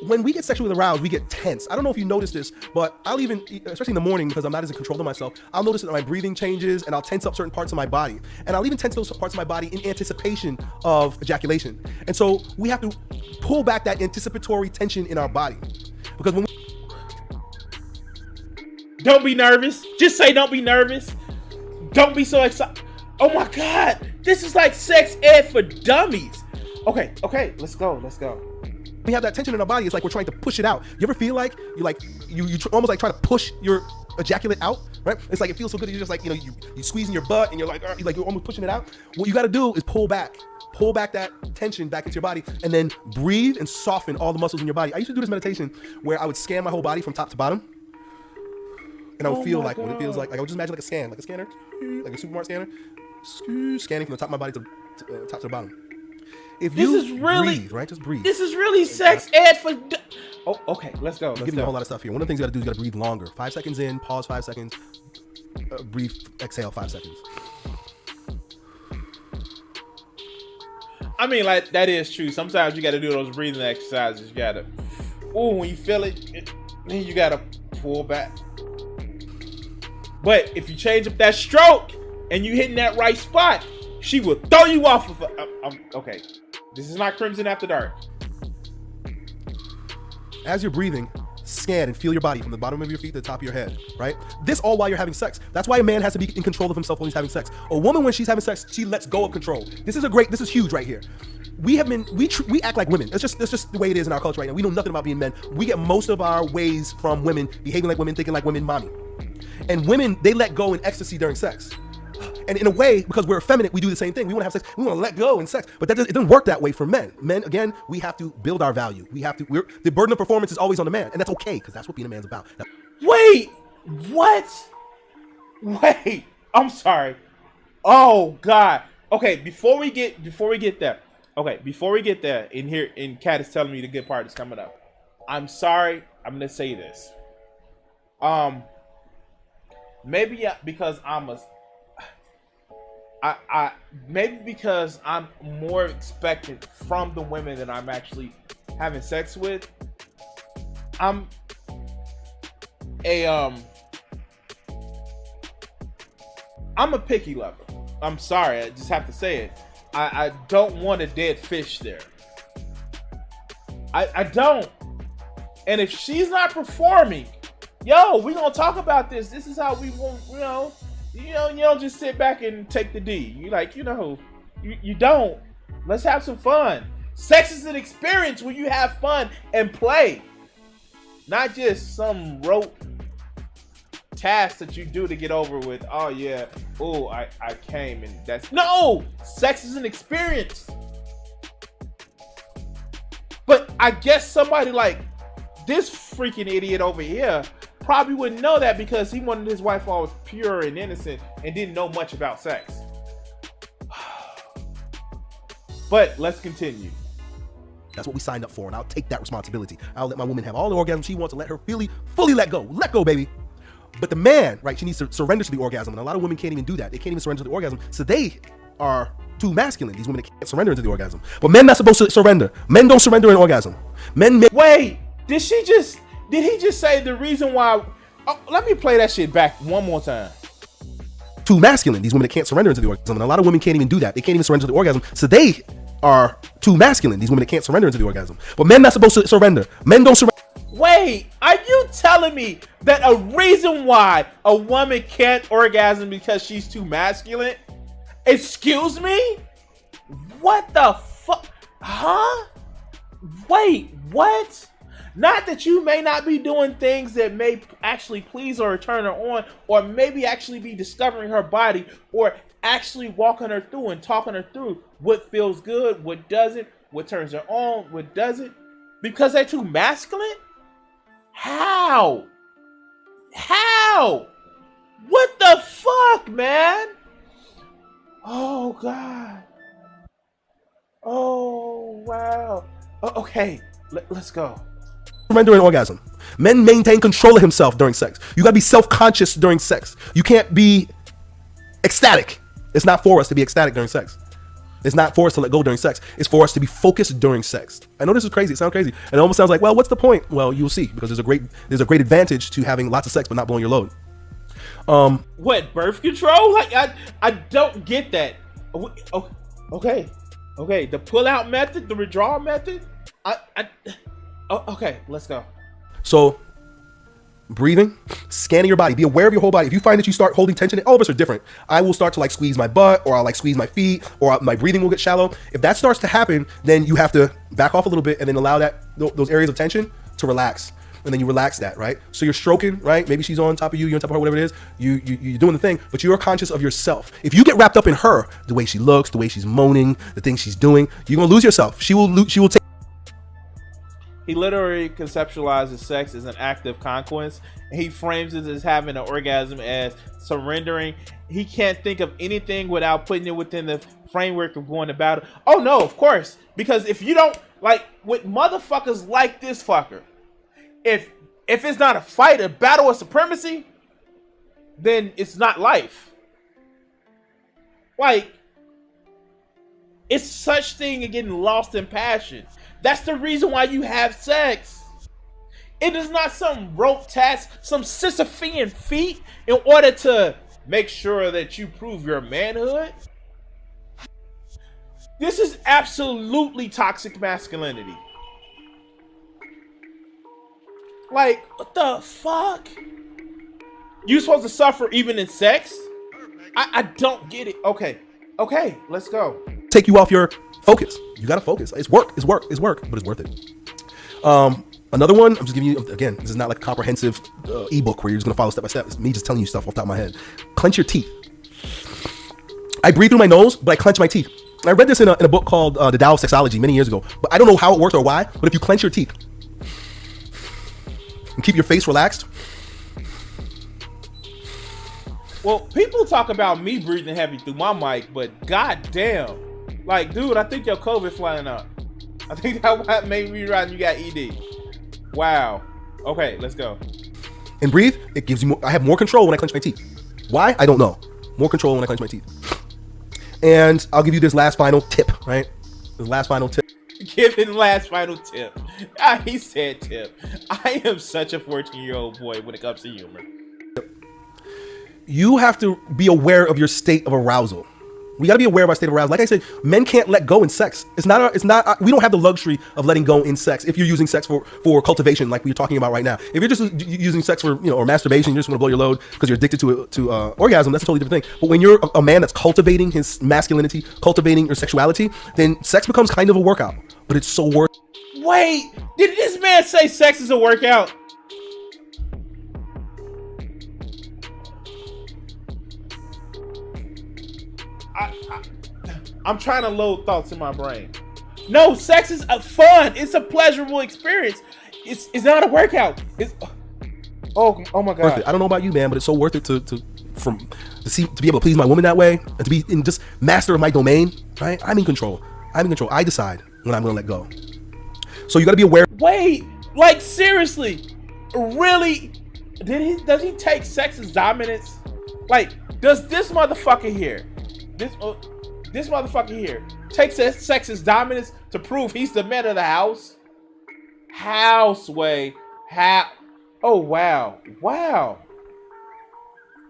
When we get sexually aroused, we get tense. I don't know if you noticed this, but I'll even, especially in the morning, because I'm not as in control of myself, I'll notice that my breathing changes and I'll tense up certain parts of my body. And I'll even tense those parts of my body in anticipation of ejaculation. And so we have to pull back that anticipatory tension in our body. Because when don't be nervous. Just say don't be nervous. Don't be so excited. Oh my God. This is like sex ed for dummies. Okay, let's go. we have that tension in our body, it's like we're trying to push it out. You ever feel like you almost like try to push your ejaculate out, right? It's like it feels so good. You're just like, you squeezing your butt and you're like you're almost pushing it out. What you got to do is pull back that tension back into your body, and then breathe and soften all the muscles in your body. I used to do this meditation where I would scan my whole body from top to bottom, and I would feel like what it feels like. I would just imagine like a scanner, like a supermarket scanner, scanning from the top of my body to top to the bottom. If you breathe, right? Just breathe. This is really sex ed for. Oh, okay. Let's go. I'm giving you a whole lot of stuff here. One of the things you got to do is you got to breathe longer. 5 seconds in, pause 5 seconds, breathe, exhale 5 seconds. I mean, like, that is true. Sometimes you got to do those breathing exercises. You got to, when you feel it, then you got to pull back. But if you change up that stroke and you hitting that right spot, she will throw you off of okay. This is not Crimson After Dark. As you're breathing, scan and feel your body from the bottom of your feet to the top of your head, right? This all while you're having sex. That's why a man has to be in control of himself when he's having sex. A woman, when she's having sex, she lets go of control. This is huge right here. We act like women. That's just the way it is in our culture right now. We know nothing about being men. We get most of our ways from women, behaving like women, thinking like women, mommy. And women, they let go in ecstasy during sex. And in a way, because we're effeminate, we do the same thing. We want to have sex. We want to let go in sex. But it doesn't work that way for men. Men, again, we have to build our value. The burden of performance is always on the man. And that's okay, because that's what being a man's about. Now, wait, what? Wait, I'm sorry. Oh, God. Okay, before we get there. And Kat is telling me the good part is coming up. I'm sorry. I'm going to say this. Maybe because I'm more expectant from the women that I'm actually having sex with. I'm a picky lover. I'm sorry, I just have to say it. I don't want a dead fish there. I don't. And if she's not performing, we gonna talk about this. This is how we want, you don't just sit back and take the D. You like, You don't. Let's have some fun. Sex is an experience where you have fun and play. Not just some rote task that you do to get over with. Oh yeah. Oh, I came and that's no. Sex is an experience. But I guess somebody like this freaking idiot over here probably wouldn't know that because he wanted his wife always pure and innocent and didn't know much about sex. But let's continue. That's what we signed up for, and I'll take that responsibility. I'll let my woman have all the orgasms she wants and let her fully let go. Let go, baby. But the man, right, she needs to surrender to the orgasm, and a lot of women can't even do that. They can't even surrender to the orgasm, so they are too masculine. These women that can't surrender into the orgasm. But men not supposed to surrender. Men don't surrender in orgasm. Wait, did he just say the reason why? Oh, let me play that shit back one more time. Too masculine. These women that can't surrender into the orgasm, and a lot of women can't even do that. They can't even surrender to the orgasm, so they are too masculine. These women that can't surrender into the orgasm. But men not supposed to surrender. Men don't surrender. Wait, are you telling me that a reason why a woman can't orgasm because she's too masculine? Excuse me? What the fuck? Huh? Wait, what? Not that you may not be doing things that may actually please her or turn her on, or maybe actually be discovering her body, or actually walking her through and talking her through what feels good, what doesn't, what turns her on, what doesn't, because they're too masculine? How? What the fuck, man? Oh God. Oh wow. Okay, let's go. Surrender in orgasm. Men maintain control of himself during sex. You gotta be self-conscious during sex. You can't be ecstatic. It's not for us to be ecstatic during sex. It's not for us to let go during sex. It's for us to be focused during sex. I know this is crazy. It sounds crazy. And it almost sounds like, well, what's the point? Well, you'll see, because there's a great advantage to having lots of sex but not blowing your load. What, birth control? Like I don't get that. Okay. The pull-out method, the withdrawal method. Okay, let's go. So, breathing, scanning your body, be aware of your whole body. If you find that you start holding tension, all of us are different. I will start to like squeeze my butt, or I'll like squeeze my feet, or my breathing will get shallow. If that starts to happen, then you have to back off a little bit and then allow those areas of tension to relax. And then you relax that, right? So you're stroking, right? Maybe she's on top of you, you're on top of her, whatever it is. You're doing the thing, but you're conscious of yourself. If you get wrapped up in her, the way she looks, the way she's moaning, the things she's doing, you're gonna lose yourself. She will take. He literally conceptualizes sex as an act of conquest. He frames it as having an orgasm as surrendering. He can't think of anything without putting it within the framework of going about it. Oh no, of course. Because if you don't, like, with motherfuckers like this fucker, if it's not a fight, a battle of supremacy, then it's not life. Like, it's such thing as getting lost in passion. That's the reason why you have sex. It is not some rote task, some Sisyphean feat in order to make sure that you prove your manhood. This is absolutely toxic masculinity. Like, what the fuck? You supposed to suffer even in sex? I don't get it. Okay, let's go. Take you off your focus. You gotta focus. It's work, but it's worth it. Another one, I'm just giving you, again, this is not like a comprehensive ebook where you're just gonna follow step by step. It's me just telling you stuff off the top of my head. Clench your teeth. I breathe through my nose, but I clench my teeth. And I read this in a book called The Tao of Sexology many years ago, but I don't know how it works or why, but if you clench your teeth and keep your face relaxed. Well, people talk about me breathing heavy through my mic, but goddamn. Like, dude, I think your COVID flying up. I think that made me right. You got ED. Wow. Okay, let's go. And breathe. It gives you more. I have more control when I clench my teeth. Why? I don't know. More control when I clench my teeth. And I'll give you this last final tip, right? This last final tip. Give it last final tip. He said tip. I am such a 14-year-old boy when it comes to humor. You have to be aware of your state of arousal. We got to be aware of our state of arousal. Like I said, men can't let go in sex. It's not. We don't have the luxury of letting go in sex. If you're using sex for cultivation, like we're talking about right now. If you're just using sex for or masturbation, you just want to blow your load because you're addicted to orgasm. That's a totally different thing. But when you're a man that's cultivating his masculinity, cultivating your sexuality, then sex becomes kind of a workout. But it's so worth. Wait, did this man say sex is a workout? I'm trying to load thoughts in my brain. No, sex is a fun. It's a pleasurable experience. It's not a workout. It's oh my god. Worth it. I don't know about you, man, but it's so worth it to be able to please my woman that way and to be in just master of my domain. Right? I'm in control. I decide when I'm gonna let go. So you got to be aware. Wait, like seriously, really? Does he take sex as dominance? Like, does this motherfucker here? This motherfucker here takes sex as dominance to prove he's the man of the house? Houseway. Oh, wow.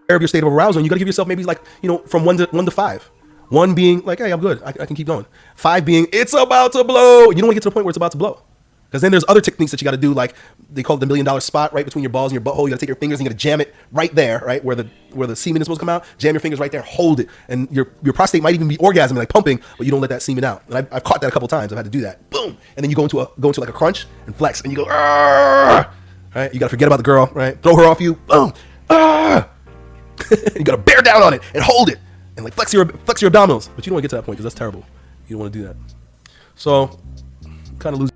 Of your state of arousal, and you got to give yourself maybe like, from 1 to 5. 1 being like, hey, I'm good. I can keep going. 5 being, it's about to blow. You don't want to get to the point where it's about to blow. Because then there's other techniques that you got to do, like they call it the $1 million spot, right between your balls and your butthole. You got to take your fingers and you got to jam it right there, right where the semen is supposed to come out. Jam your fingers right there, hold it, and your prostate might even be orgasming, like pumping, but you don't let that semen out. And I've caught that a couple times. I've had to do that. Boom, and then you go into like a crunch and flex, and you go, right? You got to forget about the girl, right? Throw her off you. Boom, you got to bear down on it and hold it, and like flex your abdominals. But you don't want to get to that point because that's terrible. You don't want to do that. So, kind of lose.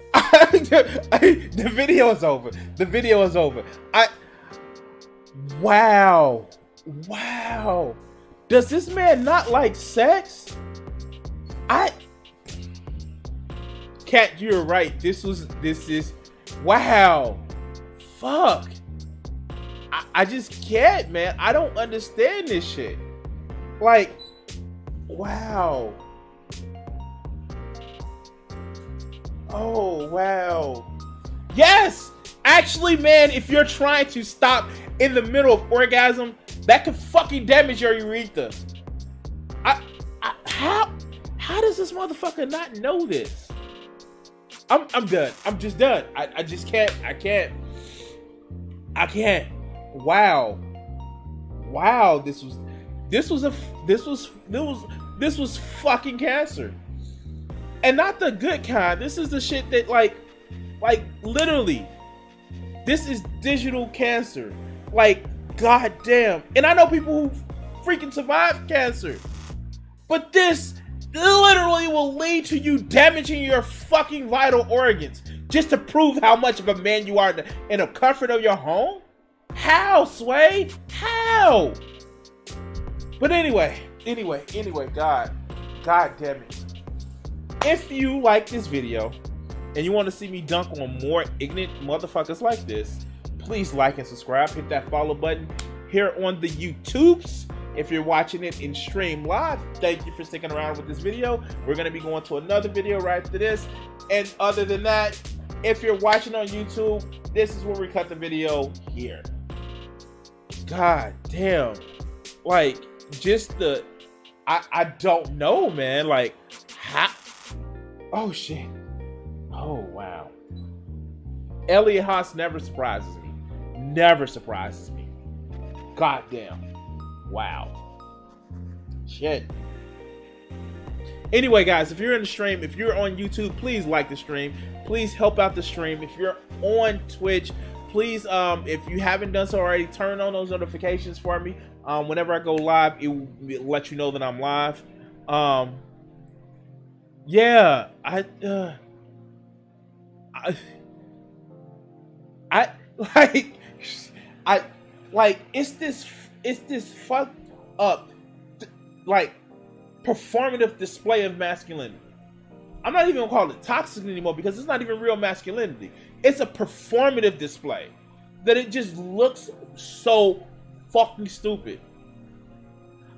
The video is over. Wow. Does this man not like sex? Cat, you're right. This is wow. Fuck. I just can't, man. I don't understand this shit. Like, wow. Oh, wow. Yes! Actually, man, if you're trying to stop in the middle of orgasm, that could fucking damage your urethra. How does this motherfucker not know this? I'm done. I'm just done. I just can't. I can't. Wow. This was fucking cancer. And not the good kind. This is the shit that like literally, this is digital cancer. Like, goddamn. And I know people who freaking survive cancer, but this literally will lead to you damaging your fucking vital organs just to prove how much of a man you are in the comfort of your home. How, Sway? How? But anyway, God damn it. If you like this video and you want to see me dunk on more ignorant motherfuckers like this, please like and subscribe. Hit that follow button here on the YouTubes. If you're watching it in stream live, thank you for sticking around with this video. We're going to be going to another video right after this. And other than that, if you're watching on YouTube, this is where we cut the video here. God damn. Like, just I don't know, man. Like, how? Oh, shit. Oh, wow. Elliot Hustle never surprises me. God damn. Wow. Shit. Anyway, guys, if you're in the stream, if you're on YouTube, please like the stream. Please help out the stream. If you're on Twitch, please, if you haven't done so already, turn on those notifications for me. Whenever I go live, it will let you know that I'm live. Yeah, I it's this fucked up, like, performative display of masculinity. I'm not even gonna call it toxic anymore because it's not even real masculinity. It's a performative display that it just looks so fucking stupid.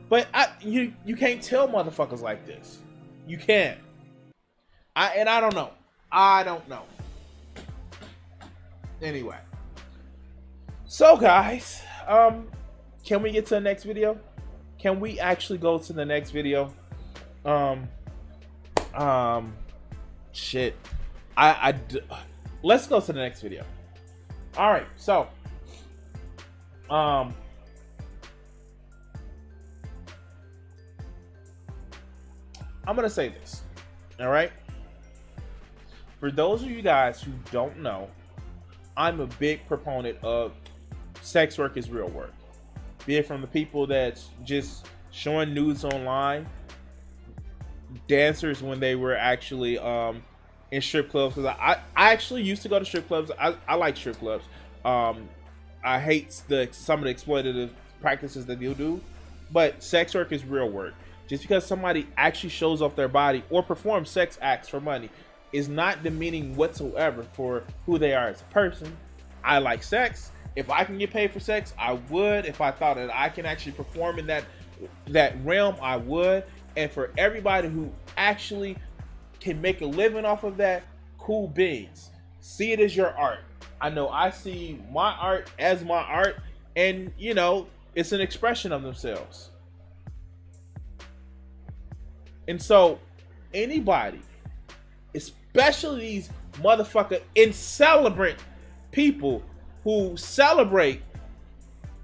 But you can't tell motherfuckers like this. You can't. I don't know. I don't know. Anyway. So guys, can we get to the next video? Can we actually go to the next video? Shit. Let's go to the next video. All right, so I'm gonna say this. All right, for those of you guys who don't know, I'm a big proponent of sex work is real work. Be it from the people that's just showing nudes online, dancers when they were actually in strip clubs. Because I actually used to go to strip clubs. I like strip clubs. I hate some of the exploitative practices that you do, but sex work is real work. Just because somebody actually shows off their body or performs sex acts for money is not demeaning whatsoever for who they are as a person. I like sex. If I can get paid for sex, I would. If I thought that I can actually perform in that realm, I would. And for everybody who actually can make a living off of that, cool beans. See it as your art. I know I see my art as my art, and you know, it's an expression of themselves. And so anybody, especially these motherfucker celebrant people who celebrate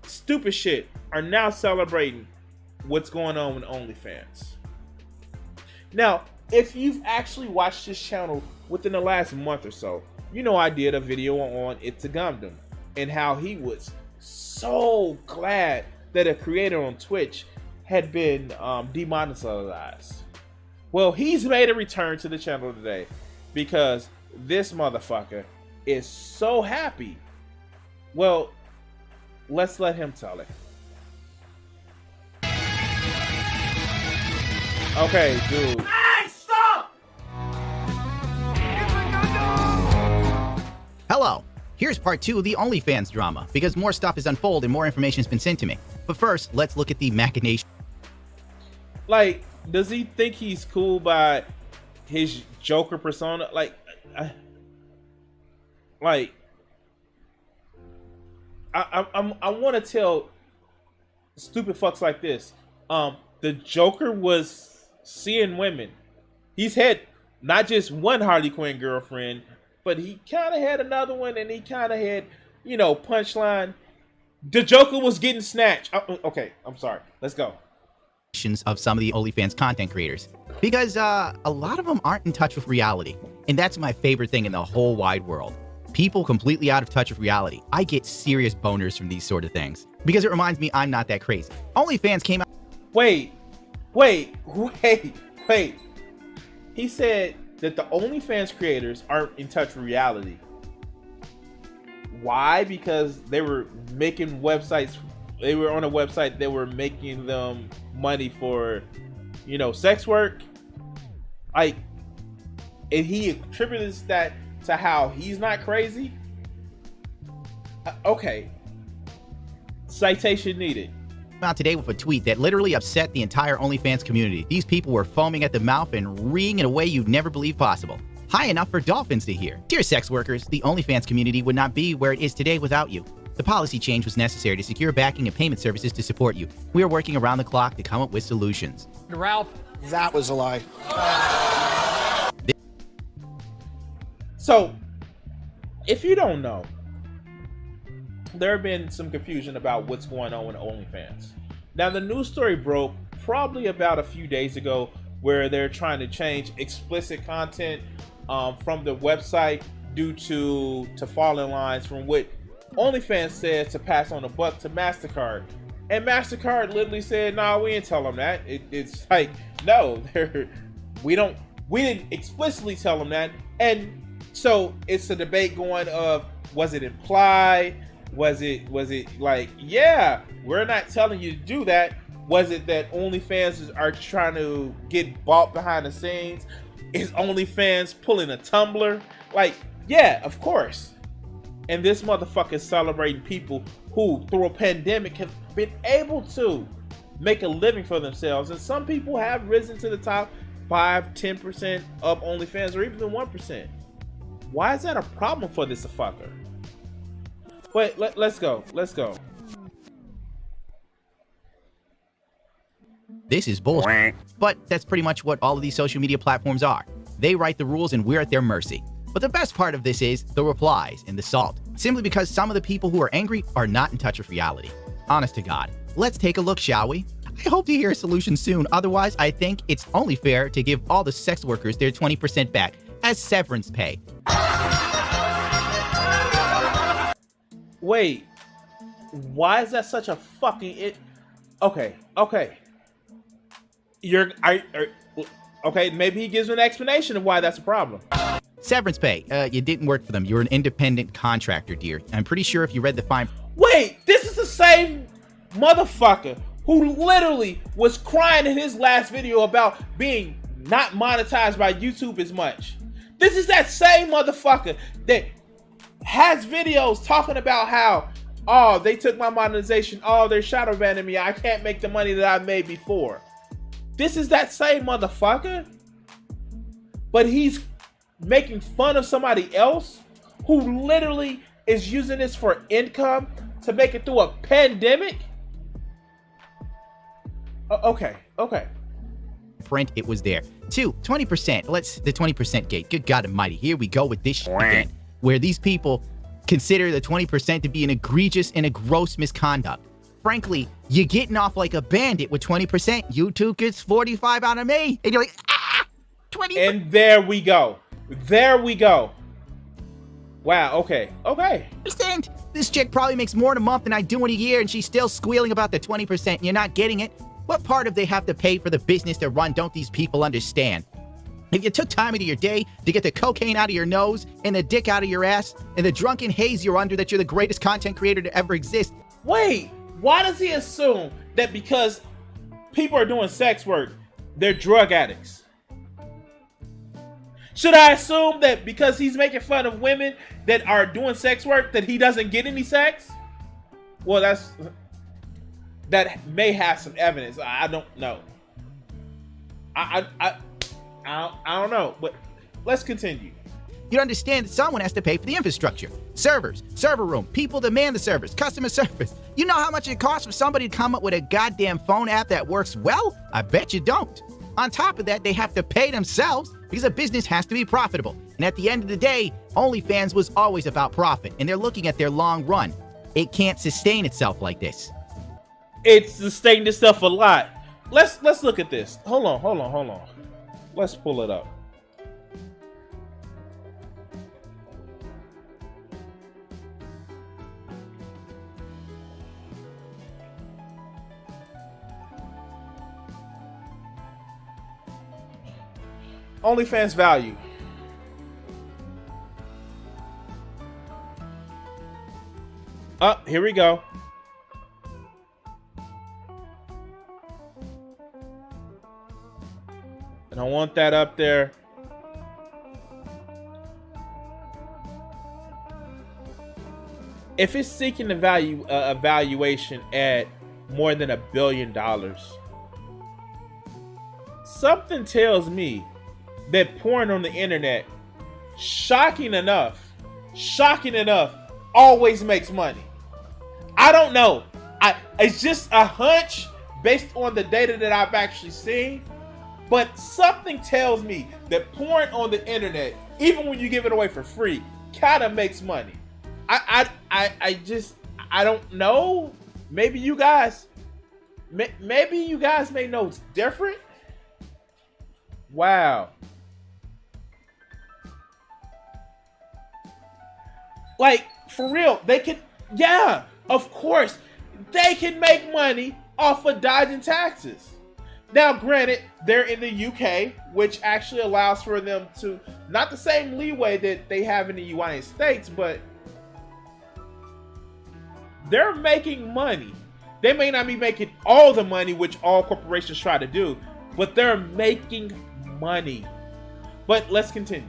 stupid shit, are now celebrating what's going on with OnlyFans. Now, if you've actually watched this channel within the last month or so, you know I did a video on It'sAGundam and how he was so glad that a creator on Twitch had been demonetized. Well, he's made a return to the channel today because this motherfucker is so happy. Well, let's let him tell it. Okay, dude. Hey, stop! Hello. Here's part 2 of the OnlyFans drama, because more stuff is unfolded and more information has been sent to me. But first, let's look at the machination. Like, does he think he's cool by his Joker persona? I want to tell stupid fucks like this. The Joker was seeing women. He's had not just one Harley Quinn girlfriend, but he kind of had another one, and he kind of had, you know, punchline. The Joker was getting snatched. Okay, I'm sorry. Let's go. Of some of the OnlyFans content creators, because a lot of them aren't in touch with reality, and that's my favorite thing in the whole wide world. People completely out of touch with reality. I get serious boners from these sort of things because it reminds me I'm not that crazy. OnlyFans came out. Wait. He said that the OnlyFans creators aren't in touch with reality. Why? Because they were making websites. They were on a website that were making them money for, you know, sex work. Like, and he attributes that to how he's not crazy. Okay. Citation needed. Out today with a tweet that literally upset the entire OnlyFans community. These people were foaming at the mouth and reeing in a way you'd never believe possible. High enough for dolphins to hear. Dear sex workers, the OnlyFans community would not be where it is today without you. The policy change was necessary to secure backing and payment services to support you. We are working around the clock to come up with solutions. Ralph. That was a lie. So, if you don't know, there have been some confusion about what's going on with OnlyFans. Now, the news story broke probably about a few days ago where they're trying to change explicit content from the website due to falling lines from what OnlyFans says to pass on a buck to MasterCard. And MasterCard literally said, nah, we didn't tell them that. It's like, no, we didn't explicitly tell them that. And so it's a debate going of, was it implied? Was it like, yeah, we're not telling you to do that? Was it that OnlyFans are trying to get bought behind the scenes? Is OnlyFans pulling a tumbler? Like, yeah, of course. And this motherfucker is celebrating people who, through a pandemic, have been able to make a living for themselves. And some people have risen to the top 5-10% of OnlyFans, or even 1%. Why is that a problem for this fucker? Wait, let's go. This is bullshit. But that's pretty much what all of these social media platforms are. They write the rules and we're at their mercy. But the best part of this is the replies and the salt, simply because some of the people who are angry are not in touch with reality. Honest to God. Let's take a look, shall we? I hope to hear a solution soon. Otherwise, I think it's only fair to give all the sex workers their 20% back as severance pay. Wait, why is that such a fucking Okay. Okay, maybe he gives an explanation of why that's a problem. Severance pay. You didn't work for them. You're an independent contractor, dear. I'm pretty sure if you read the fine... Wait, this is the same motherfucker who literally was crying in his last video about being not monetized by YouTube as much. This is that same motherfucker that has videos talking about how, oh, they took my monetization, oh, they're shadow banning me, I can't make the money that I made before. This is that same motherfucker, but he's making fun of somebody else who literally is using this for income to make it through a pandemic? Okay. Print, it was there. 2, 20%. The 20% gate. Good God almighty. Here we go with this shit again, where these people consider the 20% to be an egregious and a gross misconduct. Frankly, you're getting off like a bandit with 20%. YouTube gets 45 out of me. And you're like, 20. And there we go. Wow, okay. Understand? This chick probably makes more in a month than I do in a year, and she's still squealing about the 20%, and you're not getting it. What part of they have to pay for the business to run don't these people understand? If you took time out of your day to get the cocaine out of your nose and the dick out of your ass and the drunken haze you're under that you're the greatest content creator to ever exist. Wait, why does he assume that because people are doing sex work, they're drug addicts? Should I assume that because he's making fun of women that are doing sex work that he doesn't get any sex? Well, that may have some evidence. I don't know. I don't know, but let's continue. You understand that someone has to pay for the infrastructure. Servers, server room, people that man the servers, customer service. You know how much it costs for somebody to come up with a goddamn phone app that works well? I bet you don't. On top of that, they have to pay themselves because a business has to be profitable. And at the end of the day, OnlyFans was always about profit, and they're looking at their long run. It can't sustain itself like this. It's sustained itself a lot. Let's look at this. Hold on. Let's pull it up. OnlyFans value. Here we go. And I want that up there. If it's seeking a valuation at more than $1 billion, something tells me that porn on the internet, shocking enough, always makes money. I don't know. It's just a hunch based on the data that I've actually seen. But something tells me that porn on the internet, even when you give it away for free, kind of makes money. I don't know. Maybe you guys may know it's different. Wow. Like, for real, of course, they can make money off of dodging taxes. Now, granted, they're in the UK, which actually allows for them to, not the same leeway that they have in the United States, but they're making money. They may not be making all the money, which all corporations try to do, but they're making money. But let's continue.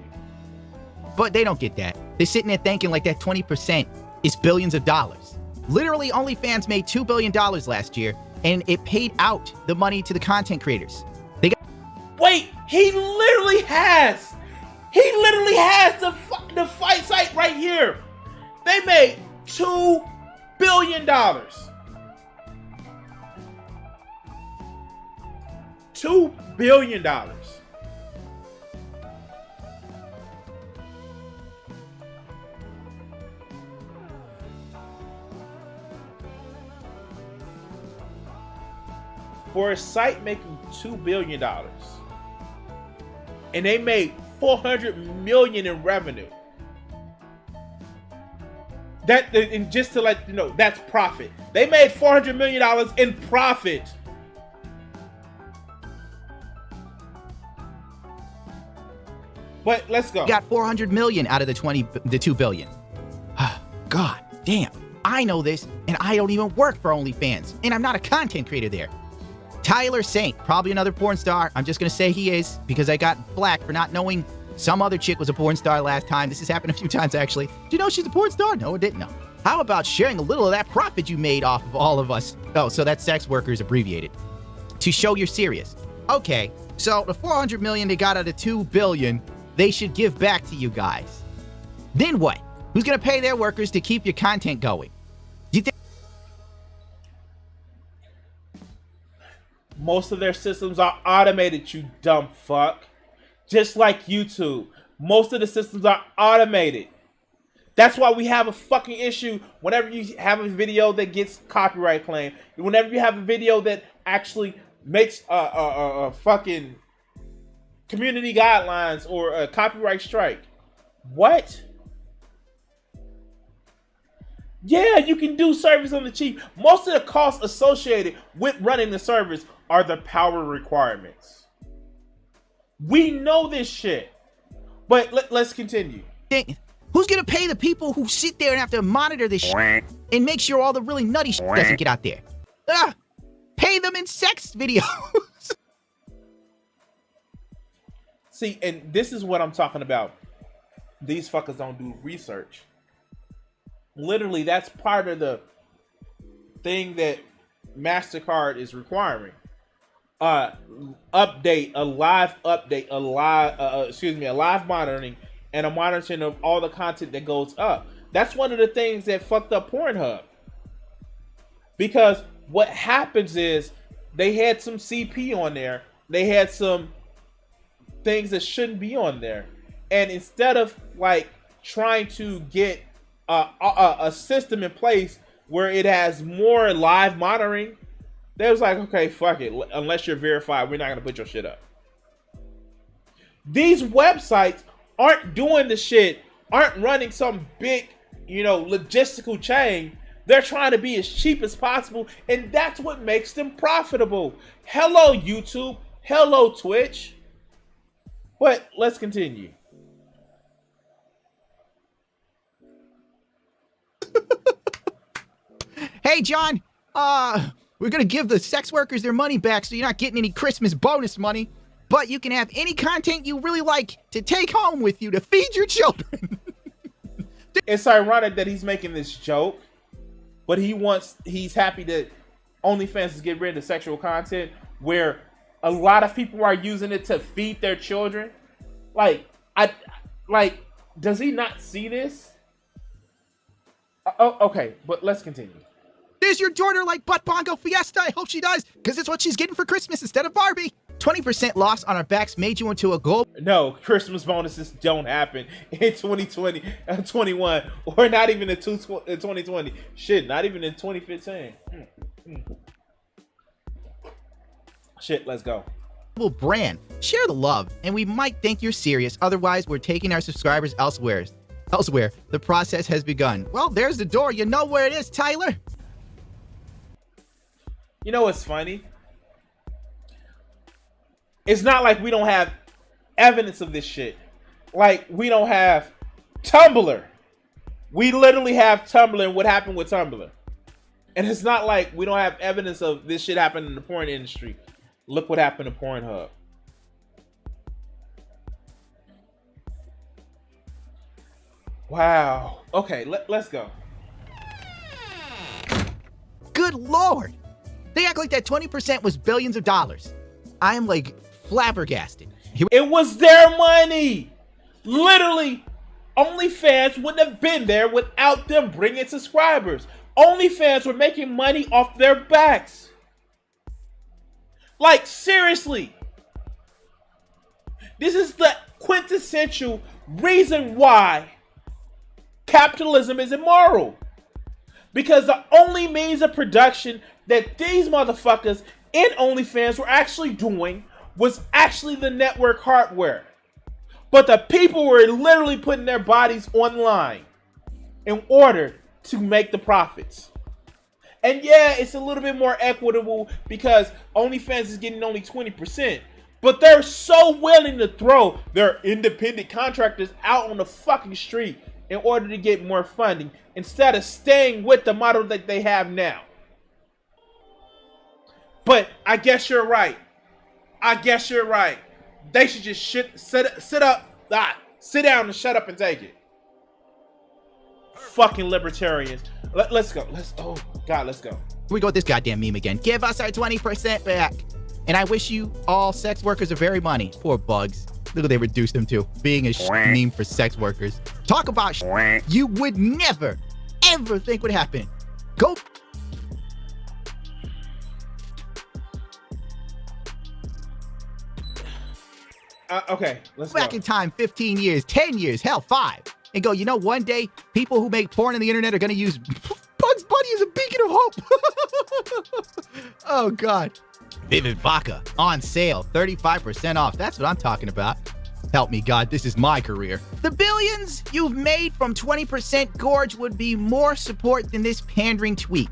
But they don't get that. They're sitting there thinking like that 20% is billions of dollars. Literally, OnlyFans made $2 billion last year, and it paid out the money to the content creators. Wait, he literally has the fight site right here. They made $2 billion. $2 billion. For a site making $2 billion. And they made $400 million in revenue. And just to let you know, that's profit. They made $400 million in profit. But let's go. Got 400 million out of the 2 billion. God damn. I know this, and I don't even work for OnlyFans, and I'm not a content creator there. Tyler Saint, probably another porn star. I'm just gonna say he is, because I got flack for not knowing some other chick was a porn star last time. This has happened a few times, actually. Do you know she's a porn star? No, I didn't know. How about sharing a little of that profit you made off of all of us? Oh, so that's sex workers abbreviated. To show you're serious. Okay, so the 400 million they got out of 2 billion, they should give back to you guys. Then what? Who's gonna pay their workers to keep your content going? Do you think? Most of their systems are automated, you dumb fuck. Just like YouTube. Most of the systems are automated. That's why we have a fucking issue whenever you have a video that gets copyright claim. Whenever you have a video that actually makes a fucking community guidelines or a copyright strike. What? Yeah, you can do service on the cheap. Most of the costs associated with running the service are the power requirements. We know this shit. But let's continue. Who's gonna pay the people who sit there and have to monitor this shit and make sure all the really nutty shit doesn't get out there? Pay them in sex videos. See, and this is what I'm talking about. These fuckers don't do research. Literally, that's part of the thing that MasterCard is requiring. A live monitoring and a monitoring of all the content that goes up. That's one of the things that fucked up Pornhub. Because what happens is they had some CP on there. They had some things that shouldn't be on there. And instead of like trying to get a system in place where it has more live monitoring, they was like, okay, fuck it. Unless you're verified, we're not going to put your shit up. These websites aren't doing the shit, aren't running some big, logistical chain. They're trying to be as cheap as possible, and that's what makes them profitable. Hello, YouTube. Hello, Twitch. But let's continue. Hey, John. We're going to give the sex workers their money back, so you're not getting any Christmas bonus money. But you can have any content you really like to take home with you to feed your children. It's ironic that he's making this joke, but he's happy that OnlyFans is getting rid of sexual content where a lot of people are using it to feed their children. Does he not see this? Okay, but let's continue. Does your daughter like Butt Bongo Fiesta? I hope she does, because it's what she's getting for Christmas instead of Barbie. 20% loss on our backs made you into a gold. No, Christmas bonuses don't happen in 2020, 21, or not even in 2020. Shit, not even in 2015. Shit, let's go. Brand. Share the love, and we might think you're serious. Otherwise, we're taking our subscribers elsewhere. The process has begun. Well, there's the door. You know where it is, Tyler. You know what's funny? It's not like we don't have evidence of this shit. Like, we don't have Tumblr. We literally have Tumblr and what happened with Tumblr. And it's not like we don't have evidence of this shit happening in the porn industry. Look what happened to Pornhub. Wow. Okay, let's go. Good Lord. They act like that 20% was billions of dollars. I am like flabbergasted. It was their money. Literally, OnlyFans wouldn't have been there without them bringing subscribers. OnlyFans were making money off their backs. Like, seriously. This is the quintessential reason why capitalism is immoral. Because the only means of production that these motherfuckers in OnlyFans were actually doing was actually the network hardware. But the people were literally putting their bodies online in order to make the profits. And yeah, it's a little bit more equitable because OnlyFans is getting only 20%. But they're so willing to throw their independent contractors out on the fucking street in order to get more funding instead of staying with the model that they have now. But I guess you're right. They should just sit down and shut up and take it. Fucking libertarians. Let's go. Let's go. Here we go with this goddamn meme again. Give us our 20% back. And I wish you all sex workers are very money. Poor bugs. Look what they reduced them to. Being a meme for sex workers. Talk about you would never, ever think would happen. Go. Okay, let's go. Back in time, 15 years, 10 years, hell, 5. And go, you know, one day, people who make porn on the internet are going to use Bugs Bunny as a beacon of hope. Oh, God. Vivid Vodka, on sale, 35% off. That's what I'm talking about. Help me, God, this is my career. The billions you've made from 20% gorge would be more support than this pandering tweet.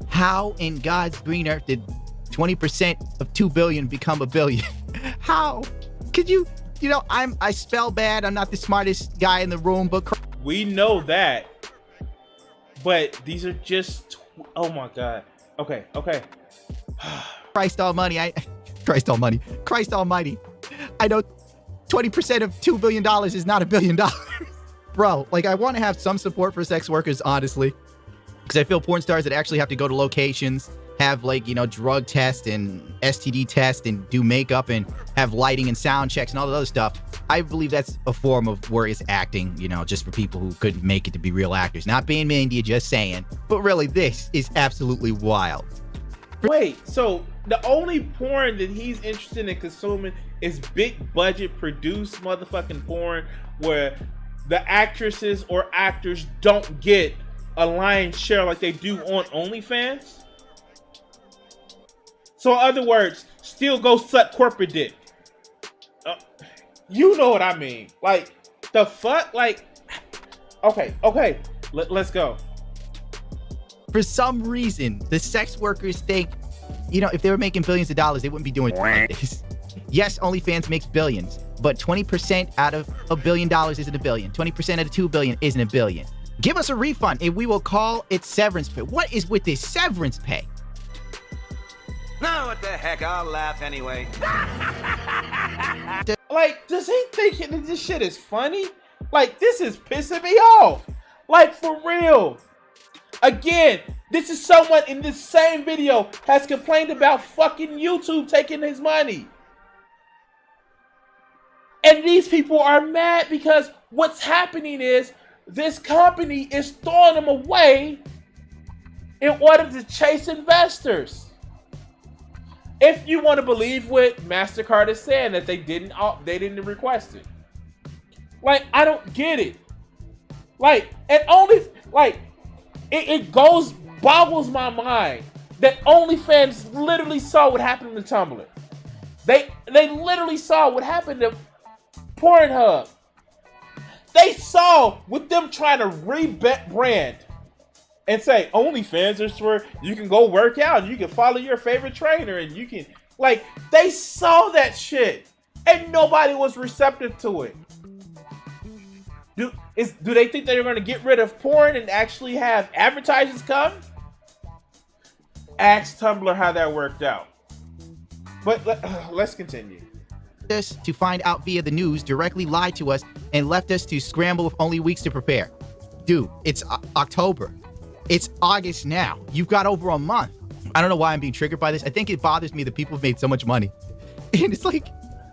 How in God's green earth did 20% of 2 billion become a billion? How? Could you know, I spell bad. I'm not the smartest guy in the room, but we know that. But these are just, oh my God. Okay. Christ almighty. I know 20% of $2 billion is not $1 billion. Bro, like, I want to have some support for sex workers, honestly. Because I feel porn stars that actually have to go to locations, have, like, you know, drug tests and STD tests and do makeup and have lighting and sound checks and all that other stuff. I believe that's a form of worse acting, you know, just for people who couldn't make it to be real actors. Not being mean to you, just saying. But really, this is absolutely wild. Wait, so the only porn that he's interested in consuming is big budget produced motherfucking porn where the actresses or actors don't get a lion's share like they do on OnlyFans? So in other words, still go suck corporate dick. You know what I mean. Like, the fuck? Like, okay. Let's go. For some reason, the sex workers think, you know, if they were making billions of dollars, they wouldn't be doing this. Yes, OnlyFans makes billions, but 20% out of $1 billion isn't $1 billion. 20% out of $2 billion isn't $1 billion. Give us a refund and we will call it severance pay. What is with this severance pay? No, what the heck? I'll laugh anyway. Like, does he think that this shit is funny? Like, this is pissing me off. Like, for real. Again, this is someone in this same video has complained about fucking YouTube taking his money. And these people are mad because what's happening is this company is throwing them away in order to chase investors. If you want to believe what MasterCard is saying, that they didn't request it. Like, I don't get it. Like, and only, like, it boggles my mind that OnlyFans literally saw what happened to Tumblr. They literally saw what happened to Pornhub. They saw with them trying to rebrand and say OnlyFans is where you can go work out and you can follow your favorite trainer and you can, like, they saw that shit and nobody was receptive to it. Do they think they're going to get rid of porn and actually have advertisers come? Ask Tumblr how that worked out. But let's continue. Us to find out via the news, directly lied to us, and left us to scramble with only weeks to prepare. Dude, it's October. It's August now. You've got over a month. I don't know why I'm being triggered by this. I think it bothers me that people have made so much money. And it's like...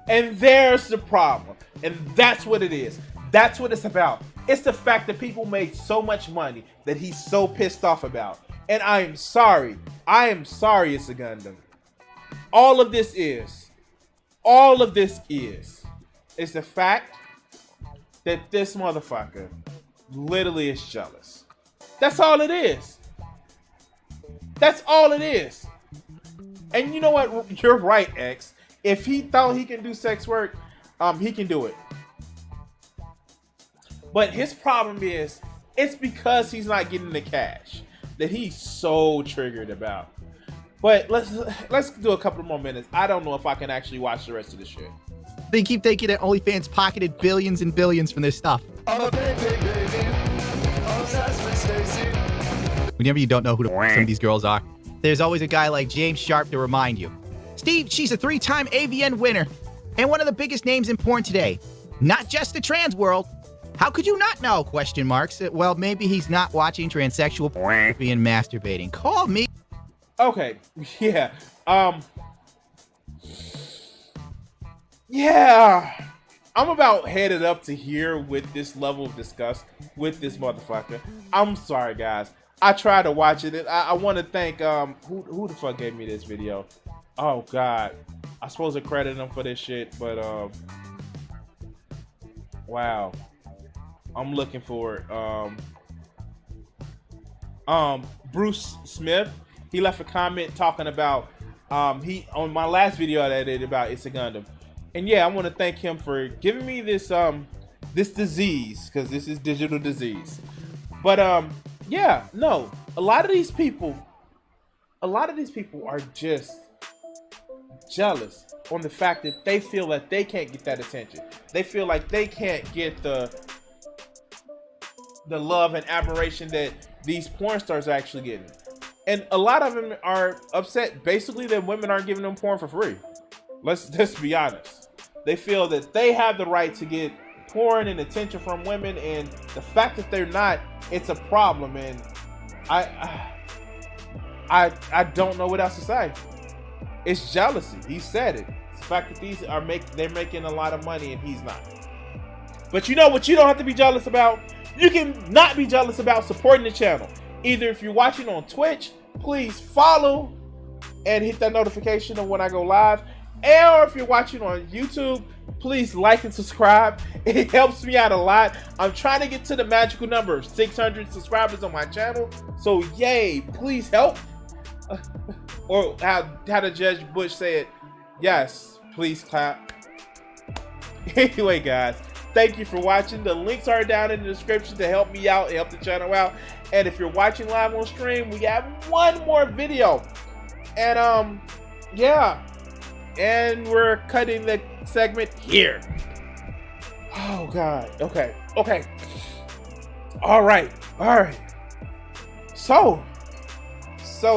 And there's the problem. And that's what it is. That's what it's about. It's the fact that people made so much money that he's so pissed off about. And I am sorry. I am sorry, It'sAGundam. all of this is the fact that this motherfucker literally is jealous. That's all it is. That's all it is. And you know what? You're right, X. If he thought he can do sex work, he can do it. But his problem is, it's because he's not getting the cash that he's so triggered about. But let's do a couple more minutes. I don't know if I can actually watch the rest of the shit. They keep thinking that OnlyFans pocketed billions and billions from this stuff. I'm a big baby. Obsessed with Stacy. Whenever you don't know who some of these girls are, there's always a guy like James Sharp to remind you. Steve, she's a 3-time AVN winner and one of the biggest names in porn today. Not just the trans world. How could you not know? Question marks. Well, maybe he's not watching transsexual pornography and masturbating. Call me. Okay, yeah. Yeah. I'm about headed up to here with this level of disgust with this motherfucker. I'm sorry, guys. I tried to watch it. I want to thank who the fuck gave me this video? Oh God, I supposed to credit him for this shit, but wow, I'm looking for it. Bruce Smith, he left a comment talking about he on my last video I did about It'sAGundam, and yeah, I want to thank him for giving me this this disease, because this is digital disease, but yeah, no, a lot of these people are just jealous on the fact that they feel that they can't get that attention. They feel like they can't get the love and admiration that these porn stars are actually getting. And a lot of them are upset basically that women aren't giving them porn for free. Let's be honest. They feel that they have the right to get porn and attention from women, and the fact that they're not, it's a problem. And I don't know what else to say. It's jealousy. He said it. It's the fact that these are they're making a lot of money and he's not. But you know what you don't have to be jealous about? You can not be jealous about supporting the channel. Either if you're watching on Twitch, please follow and hit that notification of when I go live. Or if you're watching on YouTube, please like and subscribe. It helps me out a lot. I'm trying to get to the magical number of 600 subscribers on my channel. So yay, please help. Or how did Judge Bush say it? Yes, please clap. Anyway, guys, thank you for watching. The links are down in the description to help me out and help the channel out. And if you're watching live on stream, we have one more video. And yeah. And we're cutting the segment here. Oh God. Okay. All right. So. I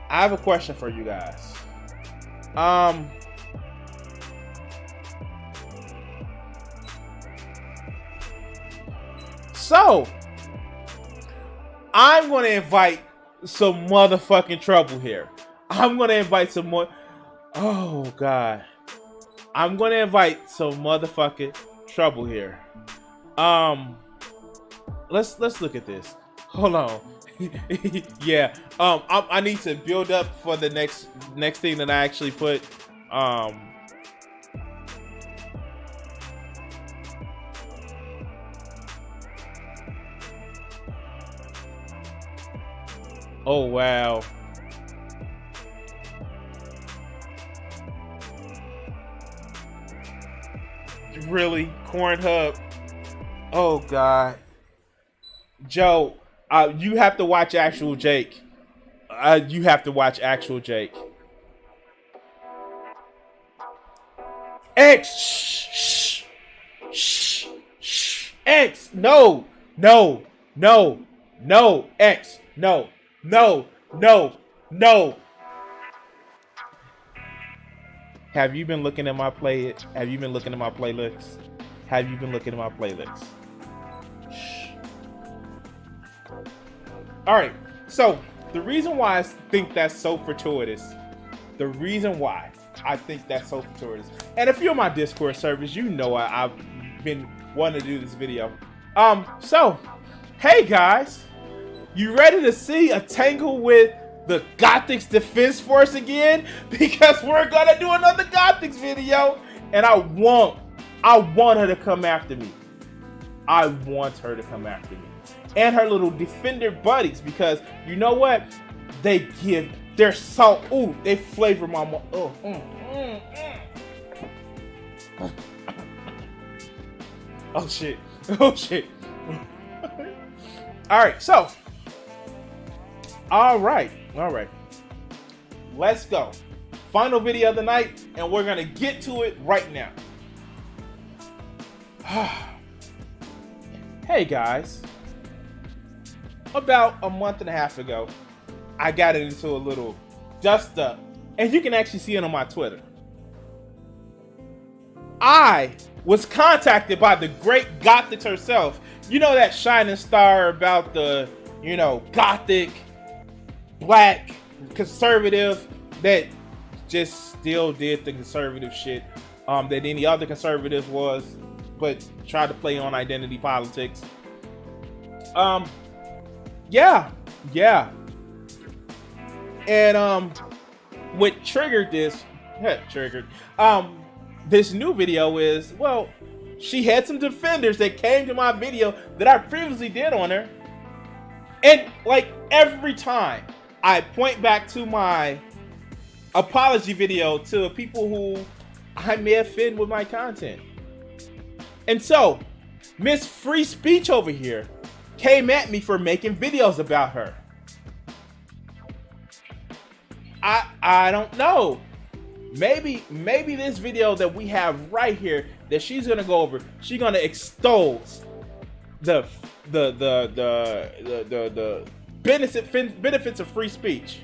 have a question for you guys. So I'm gonna invite some motherfucking trouble here. I'm gonna invite some more. Oh God. I'm gonna invite some motherfucking trouble here. Let's look at this. Hold on. Yeah. I need to build up for the next thing that I actually put. Oh wow. Really? Cornhub? Oh God. Joe, you have to watch Actual Jake. You have to watch Actual Jake. X, shh. X, no, X, no. Have you been looking at my playlist? Have you been looking at my playlist? All right, so the reason why I think that's so fortuitous, and if you're on my Discord service, you know I've been wanting to do this video. So, hey guys, You ready to see a tangle with the Gothics Defense Force again? Because we're gonna do another Gothics video, and I want her to come after me. I want her to come after me. And her little Defender buddies, because you know what? They're so, ooh, they flavor my mouth. Oh, oh shit. Oh shit. Alright, so. Alright. Let's go. Final video of the night, and we're gonna get to it right now. Hey guys. About a month and a half ago, I got into a little dust up, and you can actually see it on my Twitter. I was contacted by the great Gothics herself. You know that shining star about the, you know, Gothic, black, conservative that just still did the conservative shit that any other conservative was, but tried to play on identity politics. Yeah. And what triggered this, this new video is, well, she had some defenders that came to my video that I previously did on her. And like every time I point back to my apology video to people who I may offend with my content. And so, Miss Free Speech over here came at me for making videos about her. I don't know. Maybe this video that we have right here that she's gonna go over, she's gonna extol the benefits of free speech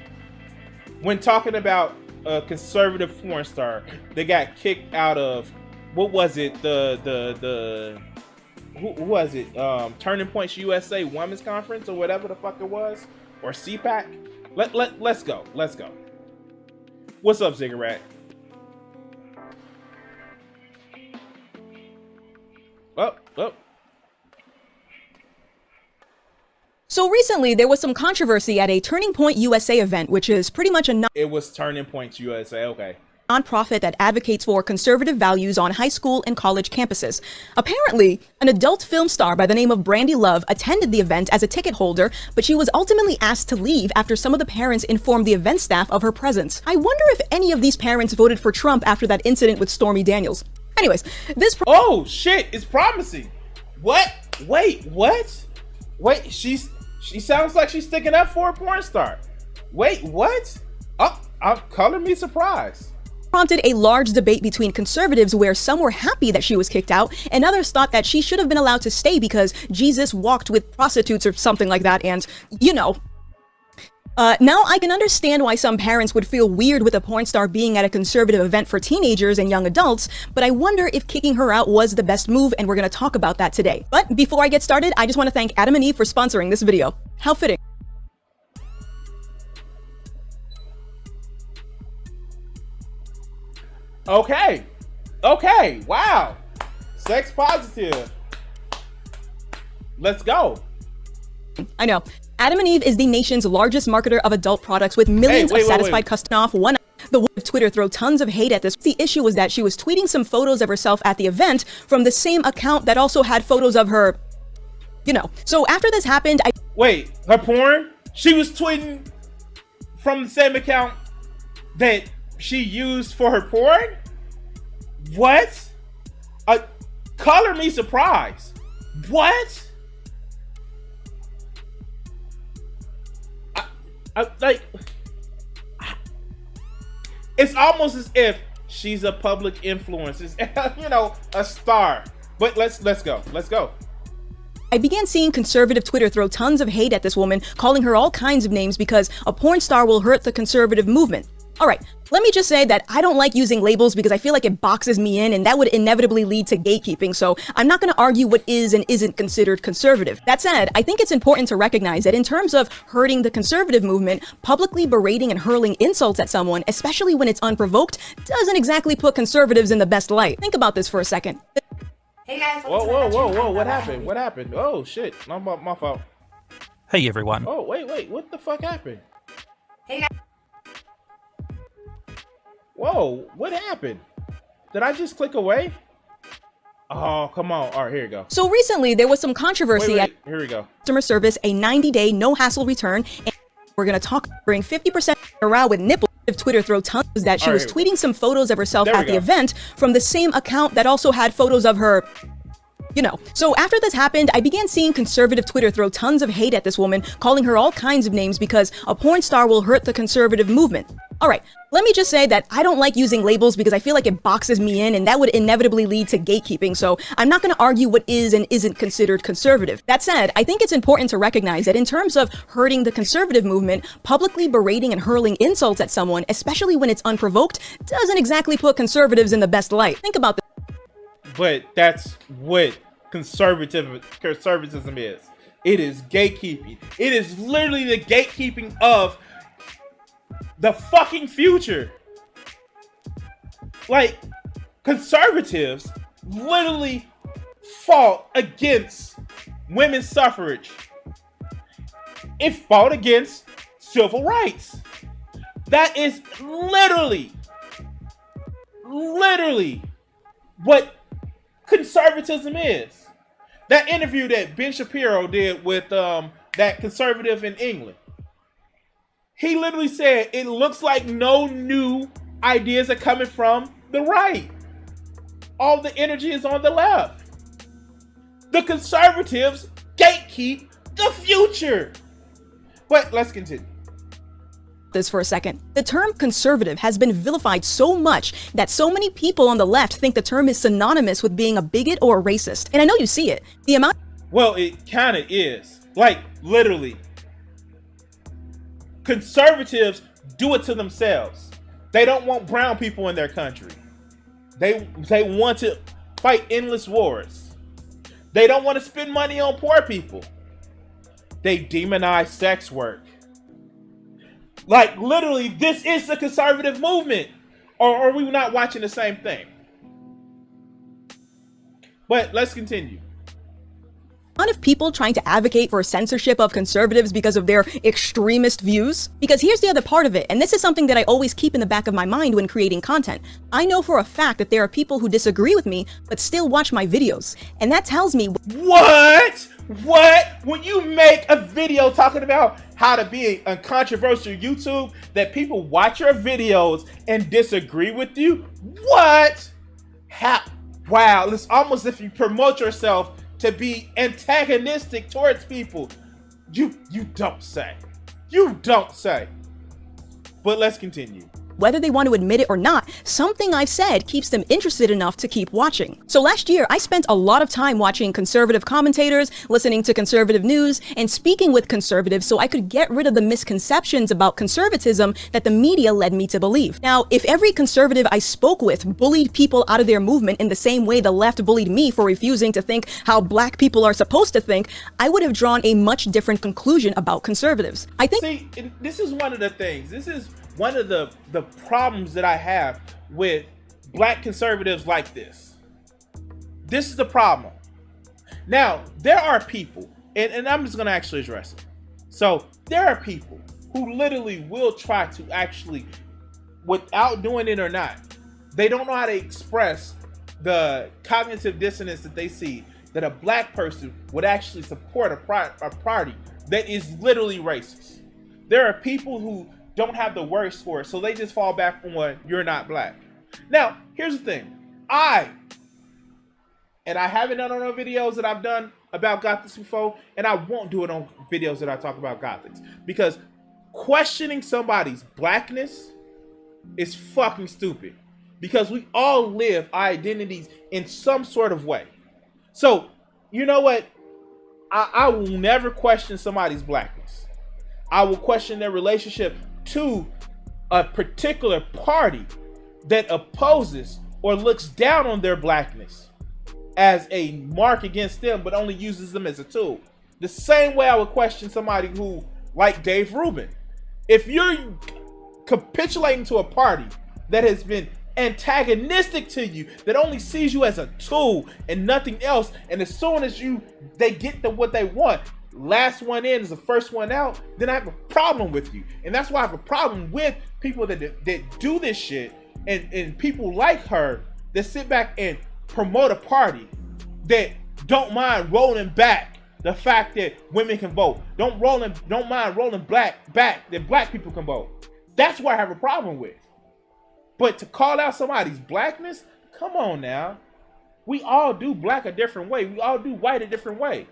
when talking about a conservative porn star that got kicked out of, what was it, who was it, Turning Points USA Women's Conference or whatever the fuck it was, or CPAC. Let's go. What's up, Ziggurat? Oh. So recently, there was some controversy at a Turning Point USA event, which is pretty much a It was Turning Points USA, okay. nonprofit that advocates for conservative values on high school and college campuses. Apparently, an adult film star by the name of Brandy Love attended the event as a ticket holder, but she was ultimately asked to leave after some of the parents informed the event staff of her presence. I wonder if any of these parents voted for Trump after that incident with Stormy Daniels. Anyways, this... Oh, shit, it's promising. What? Wait, what? Wait, she sounds like she's sticking up for a porn star. Wait, what? Color me surprised. Prompted a large debate between conservatives where some were happy that she was kicked out and others thought that she should have been allowed to stay because Jesus walked with prostitutes or something like that, and, you know. Now I can understand why some parents would feel weird with a porn star being at a conservative event for teenagers and young adults, but I wonder if kicking her out was the best move, and we're gonna talk about that today. But before I get started, I just want to thank Adam and Eve for sponsoring this video. How fitting. Okay, wow. Sex positive. Let's go. I know. Adam and Eve is the nation's largest marketer of adult products with millions of satisfied customers off one. The Twitter throw tons of hate at this. The issue was that she was tweeting some photos of herself at the event from the same account that also had photos of her, you know. So after this happened, Wait, her porn? She was tweeting from the same account that she used for her porn? What? Color me surprised. What? Like, it's almost as if she's a public influence, you know, a star. But let's go. I began seeing conservative Twitter throw tons of hate at this woman, calling her all kinds of names because a porn star will hurt the conservative movement. Alright, let me just say that I don't like using labels because I feel like it boxes me in and that would inevitably lead to gatekeeping, so I'm not going to argue what is and isn't considered conservative. That said, I think it's important to recognize that in terms of hurting the conservative movement, publicly berating and hurling insults at someone, especially when it's unprovoked, doesn't exactly put conservatives in the best light. Think about this for a second. Hey guys, whoa, what happened? Oh shit, my fault. Hey everyone. Oh, wait, what the fuck happened? Hey. Whoa, what happened? Did I just click away? Oh, come on. All right, here you go. So recently, there was some controversy Wait, here we go. customer service, a 90-day no-hassle return, and we're going to talk bring 50% around with nipples. Twitter throw tons that she was tweeting some photos of herself at the event from the same account that also had photos of her. You know, so after this happened, I began seeing conservative Twitter throw tons of hate at this woman, calling her all kinds of names because a porn star will hurt the conservative movement. All right, let me just say that I don't like using labels because I feel like it boxes me in and that would inevitably lead to gatekeeping, so I'm not going to argue what is and isn't considered conservative. That said, I think it's important to recognize that in terms of hurting the conservative movement, publicly berating and hurling insults at someone, especially when it's unprovoked, doesn't exactly put conservatives in the best light. Think about this. But that's what conservatism is. It is gatekeeping. It is literally the gatekeeping of the fucking future. Like, conservatives literally fought against women's suffrage. It fought against civil rights. That is literally what conservatism is. That interview that Ben Shapiro did with that conservative in England, he literally said it looks like no new ideas are coming from the right. All the energy is on the left. The conservatives gatekeep the future. But let's continue. This for a second. The term conservative has been vilified so much that so many people on the left think the term is synonymous with being a bigot or a racist. And I know you see it. The amount— Well, it kind of is. Like, literally. Conservatives do it to themselves. They don't want brown people in their country. They want to fight endless wars. They don't want to spend money on poor people. They demonize sex work. Like, literally, this is the conservative movement. Or are we not watching the same thing? But let's continue. A lot of people trying to advocate for censorship of conservatives because of their extremist views. Because here's the other part of it, and this is something that I always keep in the back of my mind when creating content. I know for a fact that there are people who disagree with me, but still watch my videos. And that tells me— What? When you make a video talking about how to be a controversial YouTube, that people watch your videos and disagree with you? What? Wow, it's almost if you promote yourself to be antagonistic towards people. You don't say. You don't say. But let's continue. Whether they want to admit it or not, something I've said keeps them interested enough to keep watching. So last year, I spent a lot of time watching conservative commentators, listening to conservative news, and speaking with conservatives so I could get rid of the misconceptions about conservatism that the media led me to believe. Now, if every conservative I spoke with bullied people out of their movement in the same way the left bullied me for refusing to think how black people are supposed to think, I would have drawn a much different conclusion about conservatives. I think— See, this is one of the things. This is one of the problems that I have with black conservatives like this. This is the problem. Now, there are people, and I'm just going to actually address it. So, there are people who literally will try to actually, without doing it or not, they don't know how to express the cognitive dissonance that they see that a black person would actually support a party that is literally racist. There are people who don't have the words for it, so they just fall back on you're not black. Now, here's the thing. I haven't done on videos that I've done about Gothics before, and I won't do it on videos that I talk about Gothics, because questioning somebody's blackness is fucking stupid, because we all live our identities in some sort of way. So, you know what? I will never question somebody's blackness. I will question their relationship to a particular party that opposes or looks down on their blackness as a mark against them, but only uses them as a tool. The same way I would question somebody who, like Dave Rubin, if you're capitulating to a party that has been antagonistic to you, that only sees you as a tool and nothing else, and as soon as they get what they want, last one in is the first one out, then I have a problem with you. And that's why I have a problem with people that do this shit and people like her that sit back and promote a party that don't mind rolling back the fact that women can vote. Don't mind rolling back that black people can vote. That's what I have a problem with. But to call out somebody's blackness, come on now. We all do black a different way. We all do white a different way.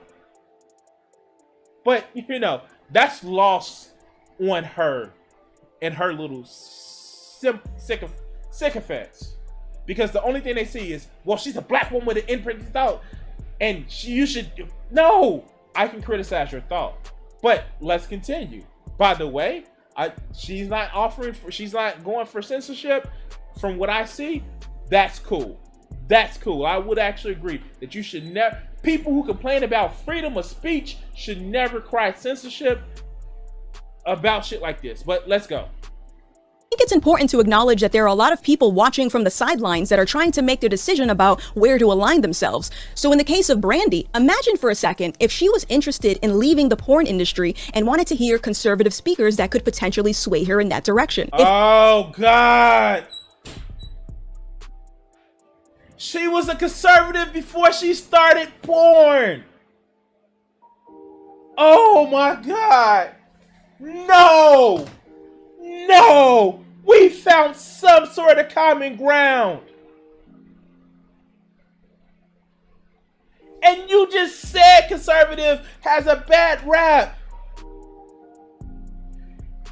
But, you know, that's lost on her and her little sycophants. Because the only thing they see is, well, she's a black woman with an imprinted thought. And you should... No! I can criticize your thought. But let's continue. By the way, she's not going for censorship. From what I see, that's cool. That's cool. I would actually agree that you should never... People who complain about freedom of speech should never cry censorship about shit like this. But let's go. I think it's important to acknowledge that there are a lot of people watching from the sidelines that are trying to make their decision about where to align themselves. So in the case of Brandy, imagine for a second if she was interested in leaving the porn industry and wanted to hear conservative speakers that could potentially sway her in that direction. Oh, God. She was a conservative before she started porn. Oh, my God. No. No, we found some sort of common ground. And you just said conservative has a bad rap.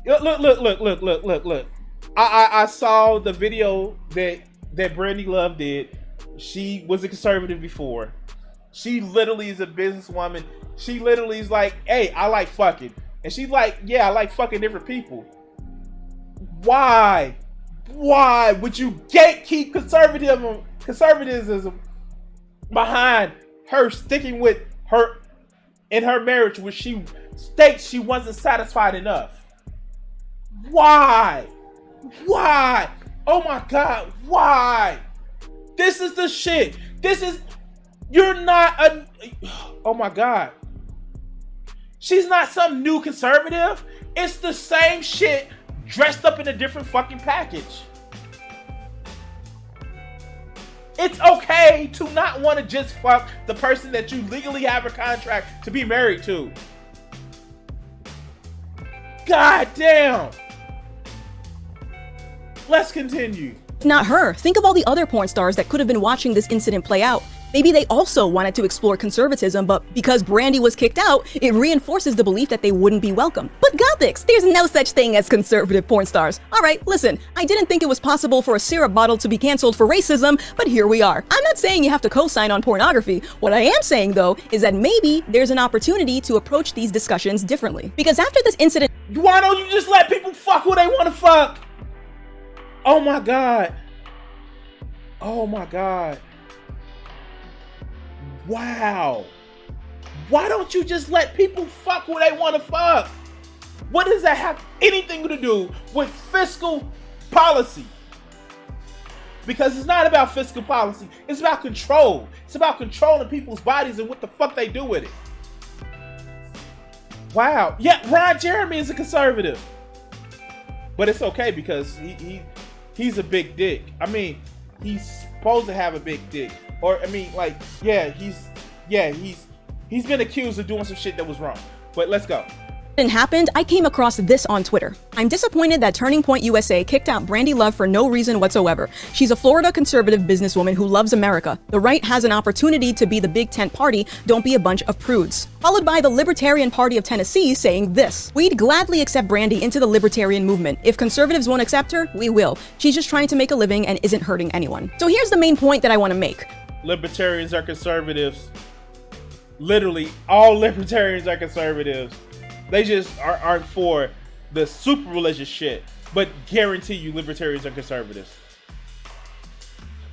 Look. I saw the video that Brandy Love did. She was a conservative before. She literally is a businesswoman. She literally is like, hey, I like fucking. And she's like, yeah, I like fucking different people. Why would you gatekeep conservatism behind her sticking with her in her marriage, which she states she wasn't satisfied enough? Why? Oh my God, why? This is the shit. You're not a, oh my God. She's not some new conservative. It's the same shit dressed up in a different fucking package. It's okay to not want to just fuck the person that you legally have a contract to be married to. God damn. Let's continue. If not her, think of all the other porn stars that could have been watching this incident play out. Maybe they also wanted to explore conservatism, but because Brandy was kicked out, it reinforces the belief that they wouldn't be welcome. But Gothics, there's no such thing as conservative porn stars. Alright, listen, I didn't think it was possible for a syrup bottle to be cancelled for racism, but here we are. I'm not saying you have to co-sign on pornography. What I am saying, though, is that maybe there's an opportunity to approach these discussions differently. Because after this incident... Why don't you just let people fuck who they want to fuck? Oh my God. Oh my God. Wow. Why don't you just let people fuck who they want to fuck? What does that have anything to do with fiscal policy? Because it's not about fiscal policy. It's about control. It's about controlling people's bodies and what the fuck they do with it. Wow. Yeah, Ron Jeremy is a conservative. But it's okay because he's a big dick. I mean, he's supposed to have a big dick. Or, I mean, like, he's been accused of doing some shit that was wrong. But let's go. When it happened, I came across this on Twitter. I'm disappointed that Turning Point USA kicked out Brandy Love for no reason whatsoever. She's a Florida conservative businesswoman who loves America. The right has an opportunity to be the big tent party. Don't be a bunch of prudes. Followed by the Libertarian Party of Tennessee saying this: we'd gladly accept Brandy into the libertarian movement. If conservatives won't accept her, we will. She's just trying to make a living and isn't hurting anyone. So here's the main point that I want to make. Libertarians are conservatives. Literally, all libertarians are conservatives. They just aren't for the super religious shit. But guarantee you libertarians are conservatives.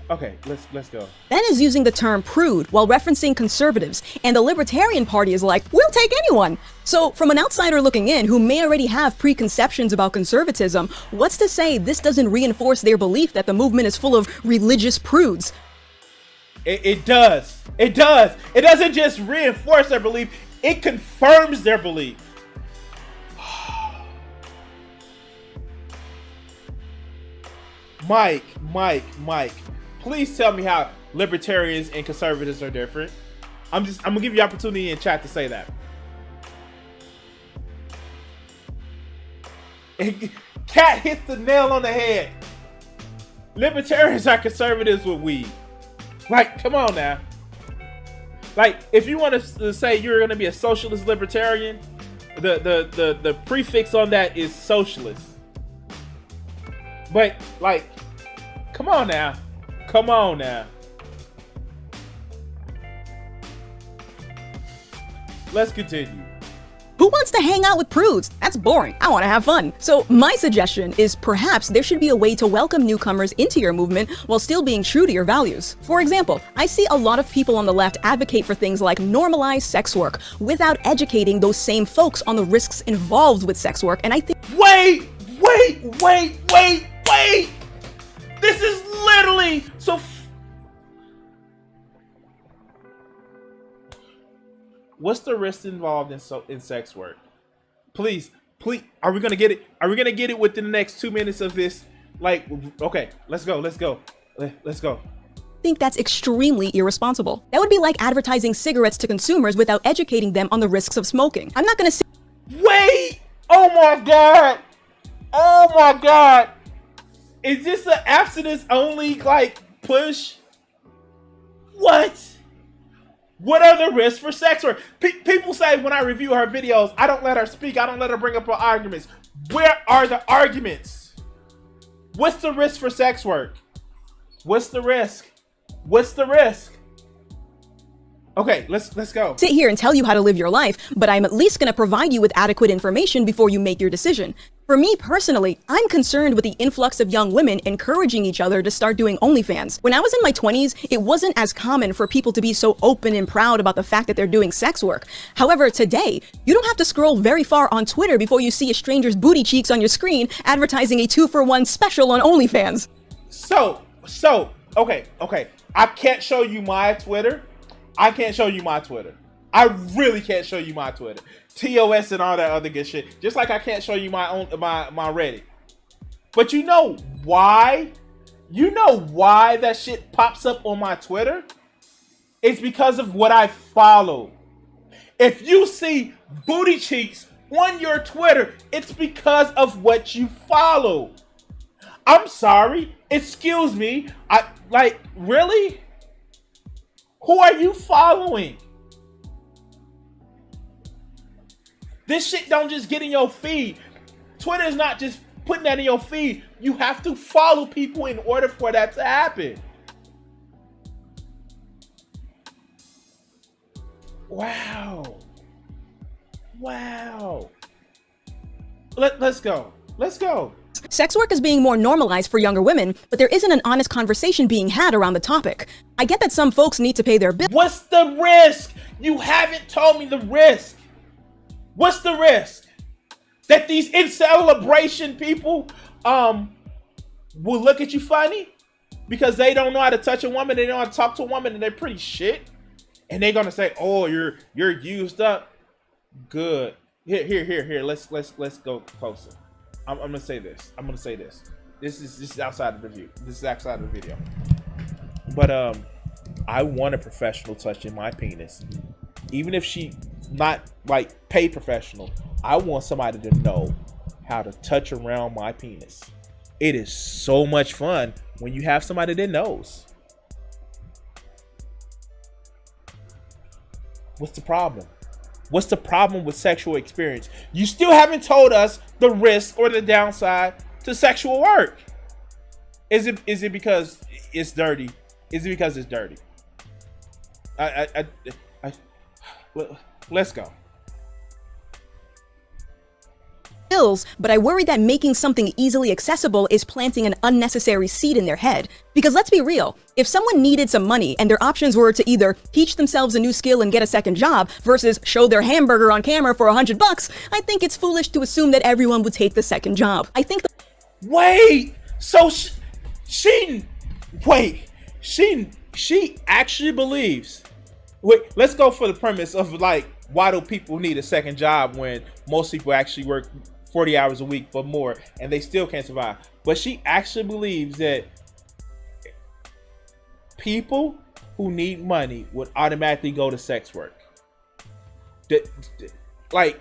Okay, let's go. Ben is using the term prude while referencing conservatives, and the Libertarian Party is like, we'll take anyone. So from an outsider looking in who may already have preconceptions about conservatism, what's to say this doesn't reinforce their belief that the movement is full of religious prudes? It does. It does. It doesn't just reinforce their belief. It confirms their belief. Mike, please tell me how libertarians and conservatives are different. I'm gonna give you opportunity in chat to say that. Cat hit the nail on the head. Libertarians are conservatives with weed. Like, come on now. Like, if you want to say you're gonna be a socialist libertarian, the prefix on that is socialist. But like, come on now. Let's continue. Who wants to hang out with prudes? That's boring. I want to have fun. So my suggestion is perhaps there should be a way to welcome newcomers into your movement while still being true to your values. For example, I see a lot of people on the left advocate for things like normalize sex work without educating those same folks on the risks involved with sex work, and I think— Wait! This is literally so. What's the risk involved in sex work? Please, are we gonna get it? Are we gonna get it within the next 2 minutes of this? Like, okay, let's go. think that's extremely irresponsible. That would be like advertising cigarettes to consumers without educating them on the risks of smoking. I'm not gonna say— Wait! Oh my god! Is this an abstinence only like push? What are the risks for sex work? People say when I review her videos, I don't let her speak. I don't let her bring up her arguments. Where are the arguments? What's the risk for sex work? What's the risk? Okay, let's go. Sit here and tell you how to live your life, but I'm at least gonna provide you with adequate information before you make your decision. For me personally, I'm concerned with the influx of young women encouraging each other to start doing OnlyFans. When I was in my 20s, it wasn't as common for people to be so open and proud about the fact that they're doing sex work. However, today, you don't have to scroll very far on Twitter before you see a stranger's booty cheeks on your screen advertising a 2-for-1 special on OnlyFans. Okay. I can't show you my Twitter. I really can't show you my Twitter. TOS and all that other good shit. Just like I can't show you my Reddit. But you know why? You know why that shit pops up on my Twitter? It's because of what I follow. If you see booty cheeks on your Twitter, it's because of what you follow. I'm sorry. Excuse me. Really? Who are you following? This shit don't just get in your feed. Twitter is not just putting that in your feed. You have to follow people in order for that to happen. Wow. Let's go. Sex work is being more normalized for younger women, but there isn't an honest conversation being had around the topic. I get that some folks need to pay their bills. What's the risk? You haven't told me the risk. What's the risk? That these in-celebration people will look at you funny because they don't know how to touch a woman, they don't know how to talk to a woman, and they're pretty shit. And they're gonna say, "Oh, you're used up." Good. Here. Let's go closer. I'm gonna say this. This is outside of the view. This is outside of the video. But I want a professional touching my penis, even if she not like paid professional. I want somebody to know how to touch around my penis. It is so much fun when you have somebody that knows. What's the problem? What's the problem with sexual experience? You still haven't told us the risk or the downside to sexual work. Is it because it's dirty? Is it because it's dirty? Let's go. But I worry that making something easily accessible is planting an unnecessary seed in their head. Because let's be real, if someone needed some money and their options were to either teach themselves a new skill and get a second job versus show their hamburger on camera for $100, I think it's foolish to assume that everyone would take the second job. I think Wait! So she actually believes Wait, let's go for the premise of like, why do people need a second job when most people actually work 40 hours a week but more and they still can't survive? But she actually believes that people who need money would automatically go to sex work. Like,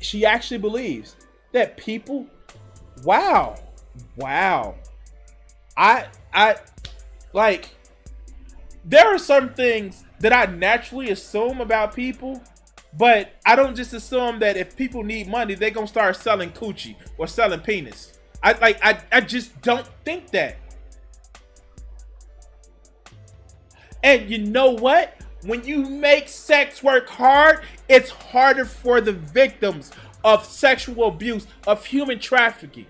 she actually believes that people, wow. I like, there are some things that I naturally assume about people, but I don't just assume that if people need money, they're gonna start selling coochie or selling penis. I just don't think that. And you know what? When you make sex work hard, it's harder for the victims of sexual abuse, of human trafficking.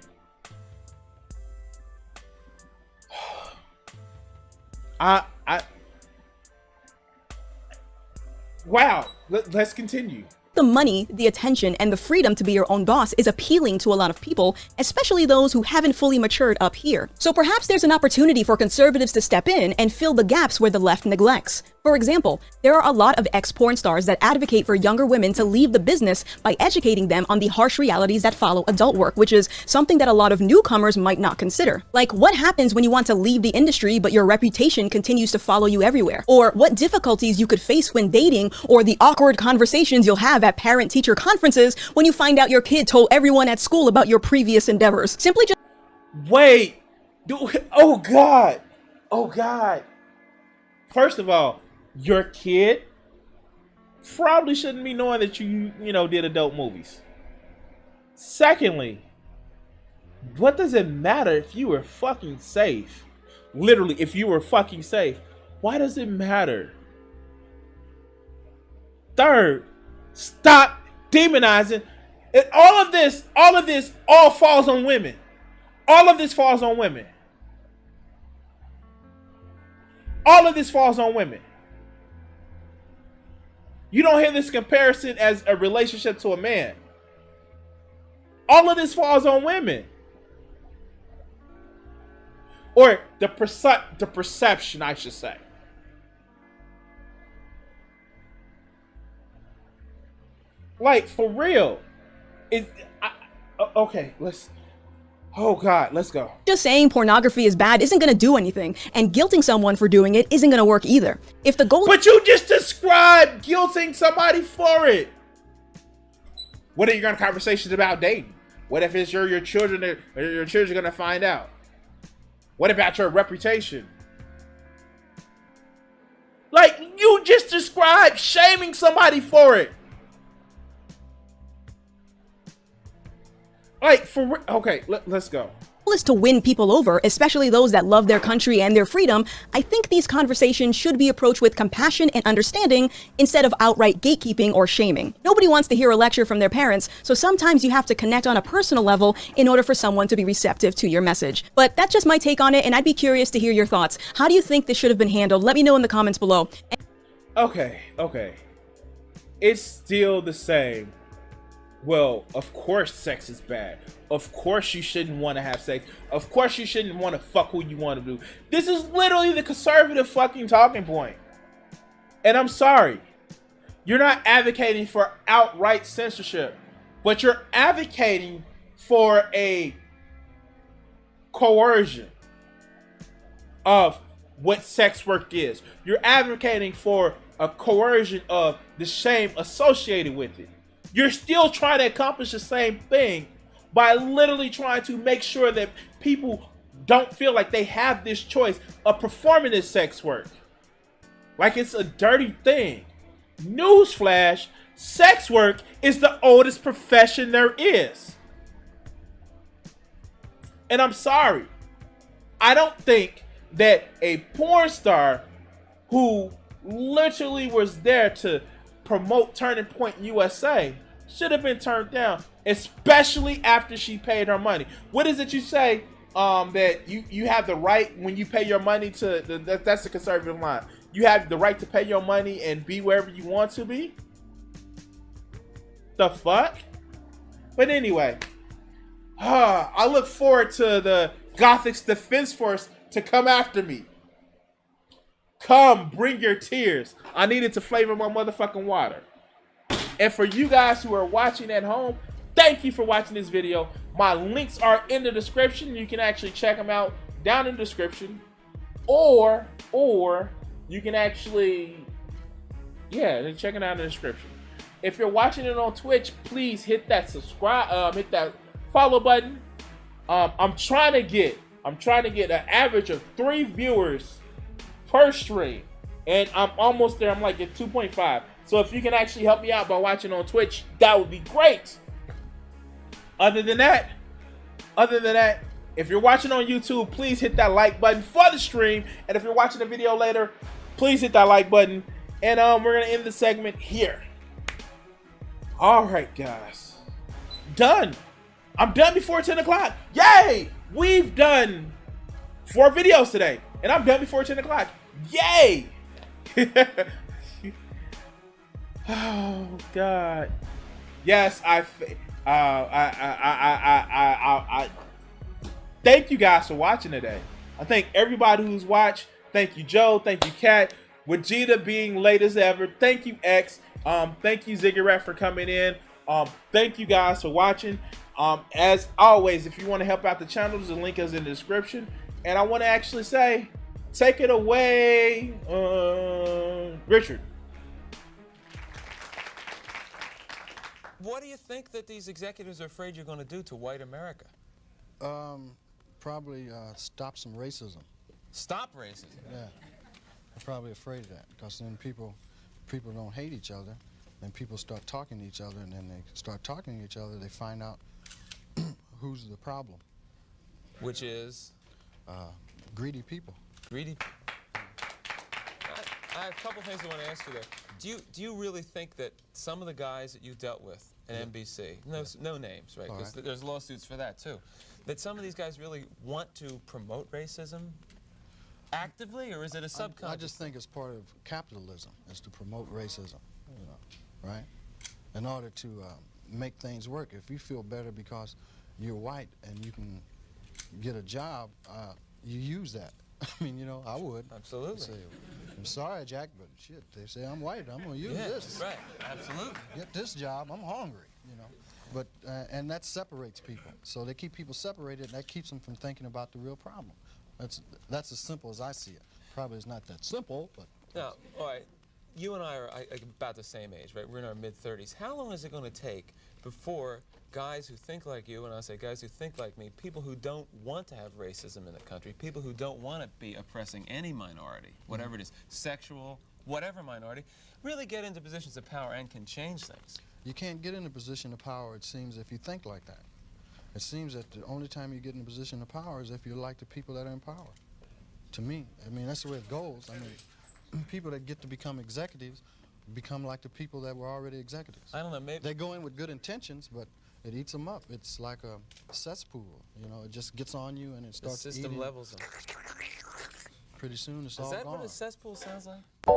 Wow. Let's continue. The money, the attention, and the freedom to be your own boss is appealing to a lot of people, especially those who haven't fully matured up here. So perhaps there's an opportunity for conservatives to step in and fill the gaps where the left neglects. For example, there are a lot of ex-porn stars that advocate for younger women to leave the business by educating them on the harsh realities that follow adult work, which is something that a lot of newcomers might not consider. Like, what happens when you want to leave the industry but your reputation continues to follow you everywhere? Or what difficulties you could face when dating, or the awkward conversations you'll have at parent-teacher conferences when you find out your kid told everyone at school about your previous endeavors. Simply just— Wait. Oh God. First of all, your kid probably shouldn't be knowing that you did adult movies. Secondly, what does it matter if you were fucking safe? Literally, if you were fucking safe, why does it matter? Third, stop demonizing. And all of this falls on women. All of this falls on women. All of this falls on women. You don't hear this comparison as a relationship to a man. All of this falls on women. Or the perception, I should say. Like, for real. Okay, let's go. Just saying pornography is bad isn't gonna do anything, and guilting someone for doing it isn't gonna work either. If the goal— But you just described guilting somebody for it. What are you gonna conversations about dating? What if it's your children or your children gonna find out? What about your reputation? Like, you just described shaming somebody for it. Like, okay, let's go. is to win people over, especially those that love their country and their freedom, I think these conversations should be approached with compassion and understanding instead of outright gatekeeping or shaming. Nobody wants to hear a lecture from their parents, so sometimes you have to connect on a personal level in order for someone to be receptive to your message. But that's just my take on it, and I'd be curious to hear your thoughts. How do you think this should have been handled? Let me know in the comments below. Okay. It's still the same. Well, of course sex is bad. Of course you shouldn't want to have sex. Of course you shouldn't want to fuck who you want to do. This is literally the conservative fucking talking point. And I'm sorry. You're not advocating for outright censorship, but you're advocating for a coercion of what sex work is. You're advocating for a coercion of the shame associated with it. You're still trying to accomplish the same thing by literally trying to make sure that people don't feel like they have this choice of performing this sex work. Like it's a dirty thing. Newsflash, sex work is the oldest profession there is. And I'm sorry. I don't think that a porn star who literally was there to promote Turning Point USA should have been turned down, especially after she paid her money. What is it you say? That you have the right when you pay your money to that's the conservative line. You have the right to pay your money and be wherever you want to be. The fuck? But anyway, I look forward to the Gothic's Defense Force to come after me. Come, bring your tears. I need it to flavor my motherfucking water. And for you guys who are watching at home, thank you for watching this video. My links are in the description. You can actually check them out down in the description. Or you can actually, check it out in the description. If you're watching it on Twitch, please hit that subscribe, hit that follow button. I'm trying to get an average of 3 viewers per stream, and I'm almost there. I'm like at 2.5. So if you can actually help me out by watching on Twitch, that would be great. Other than that, if you're watching on YouTube, please hit that like button for the stream. And if you're watching the video later, please hit that like button. And we're gonna end the segment here. All right, guys, done. I'm done before 10 o'clock. Yay! We've done 4 videos today, and I'm done before 10 o'clock. Yay! Oh God. Yes, I thank you guys for watching today. I thank everybody who's watched. Thank you, Joe. Thank you, Kat. With Gita being late as ever. Thank you, X. Thank you, Ziggurat, for coming in. Thank you guys for watching. As always, if you want to help out the channel, the link is in the description. And I want to actually say, take it away, Richard. What do you think that these executives are afraid you're going to do to white America? Probably stop some racism. Stop racism? Yeah. I'm probably afraid of that, because then people don't hate each other, and people start talking to each other, and then they start talking to each other, they find out who's the problem. Which is? Greedy people. Greedy. I have a couple things I want to ask you there. Do you really think that some of the guys that you dealt with at NBC, no names, right? Because there's lawsuits for that too, that some of these guys really want to promote racism actively, or is it a subconscious? I just think it's part of capitalism, is to promote racism, right? In order to make things work. If you feel better because you're white and you can get a job, you use that. I mean, I would. Absolutely. Say, I'm sorry, Jack, but shit, they say I'm white. I'm going to use this. Right, absolutely. Get this job. I'm hungry, But, and that separates people. So they keep people separated, and that keeps them from thinking about the real problem. That's as simple as I see it. Probably it's not that simple, but. Now, all right, you and I are about the same age, right? We're in our mid-30s. How long is it going to take before guys who think like you, and I say guys who think like me, people who don't want to have racism in the country, people who don't want to be oppressing any minority, whatever it is, sexual, whatever minority, really get into positions of power and can change things? You can't get in a position of power, it seems, if you think like that. It seems that the only time you get in a position of power is if you're like the people that are in power. To me, I mean, that's the way it goes. I mean, people that get to become executives become like the people that were already executives. I don't know, maybe. They go in with good intentions, but it eats them up. It's like a cesspool, it just gets on you and it starts the system eating. Levels them. Pretty soon it's all gone. Is that what a cesspool sounds like? Yes.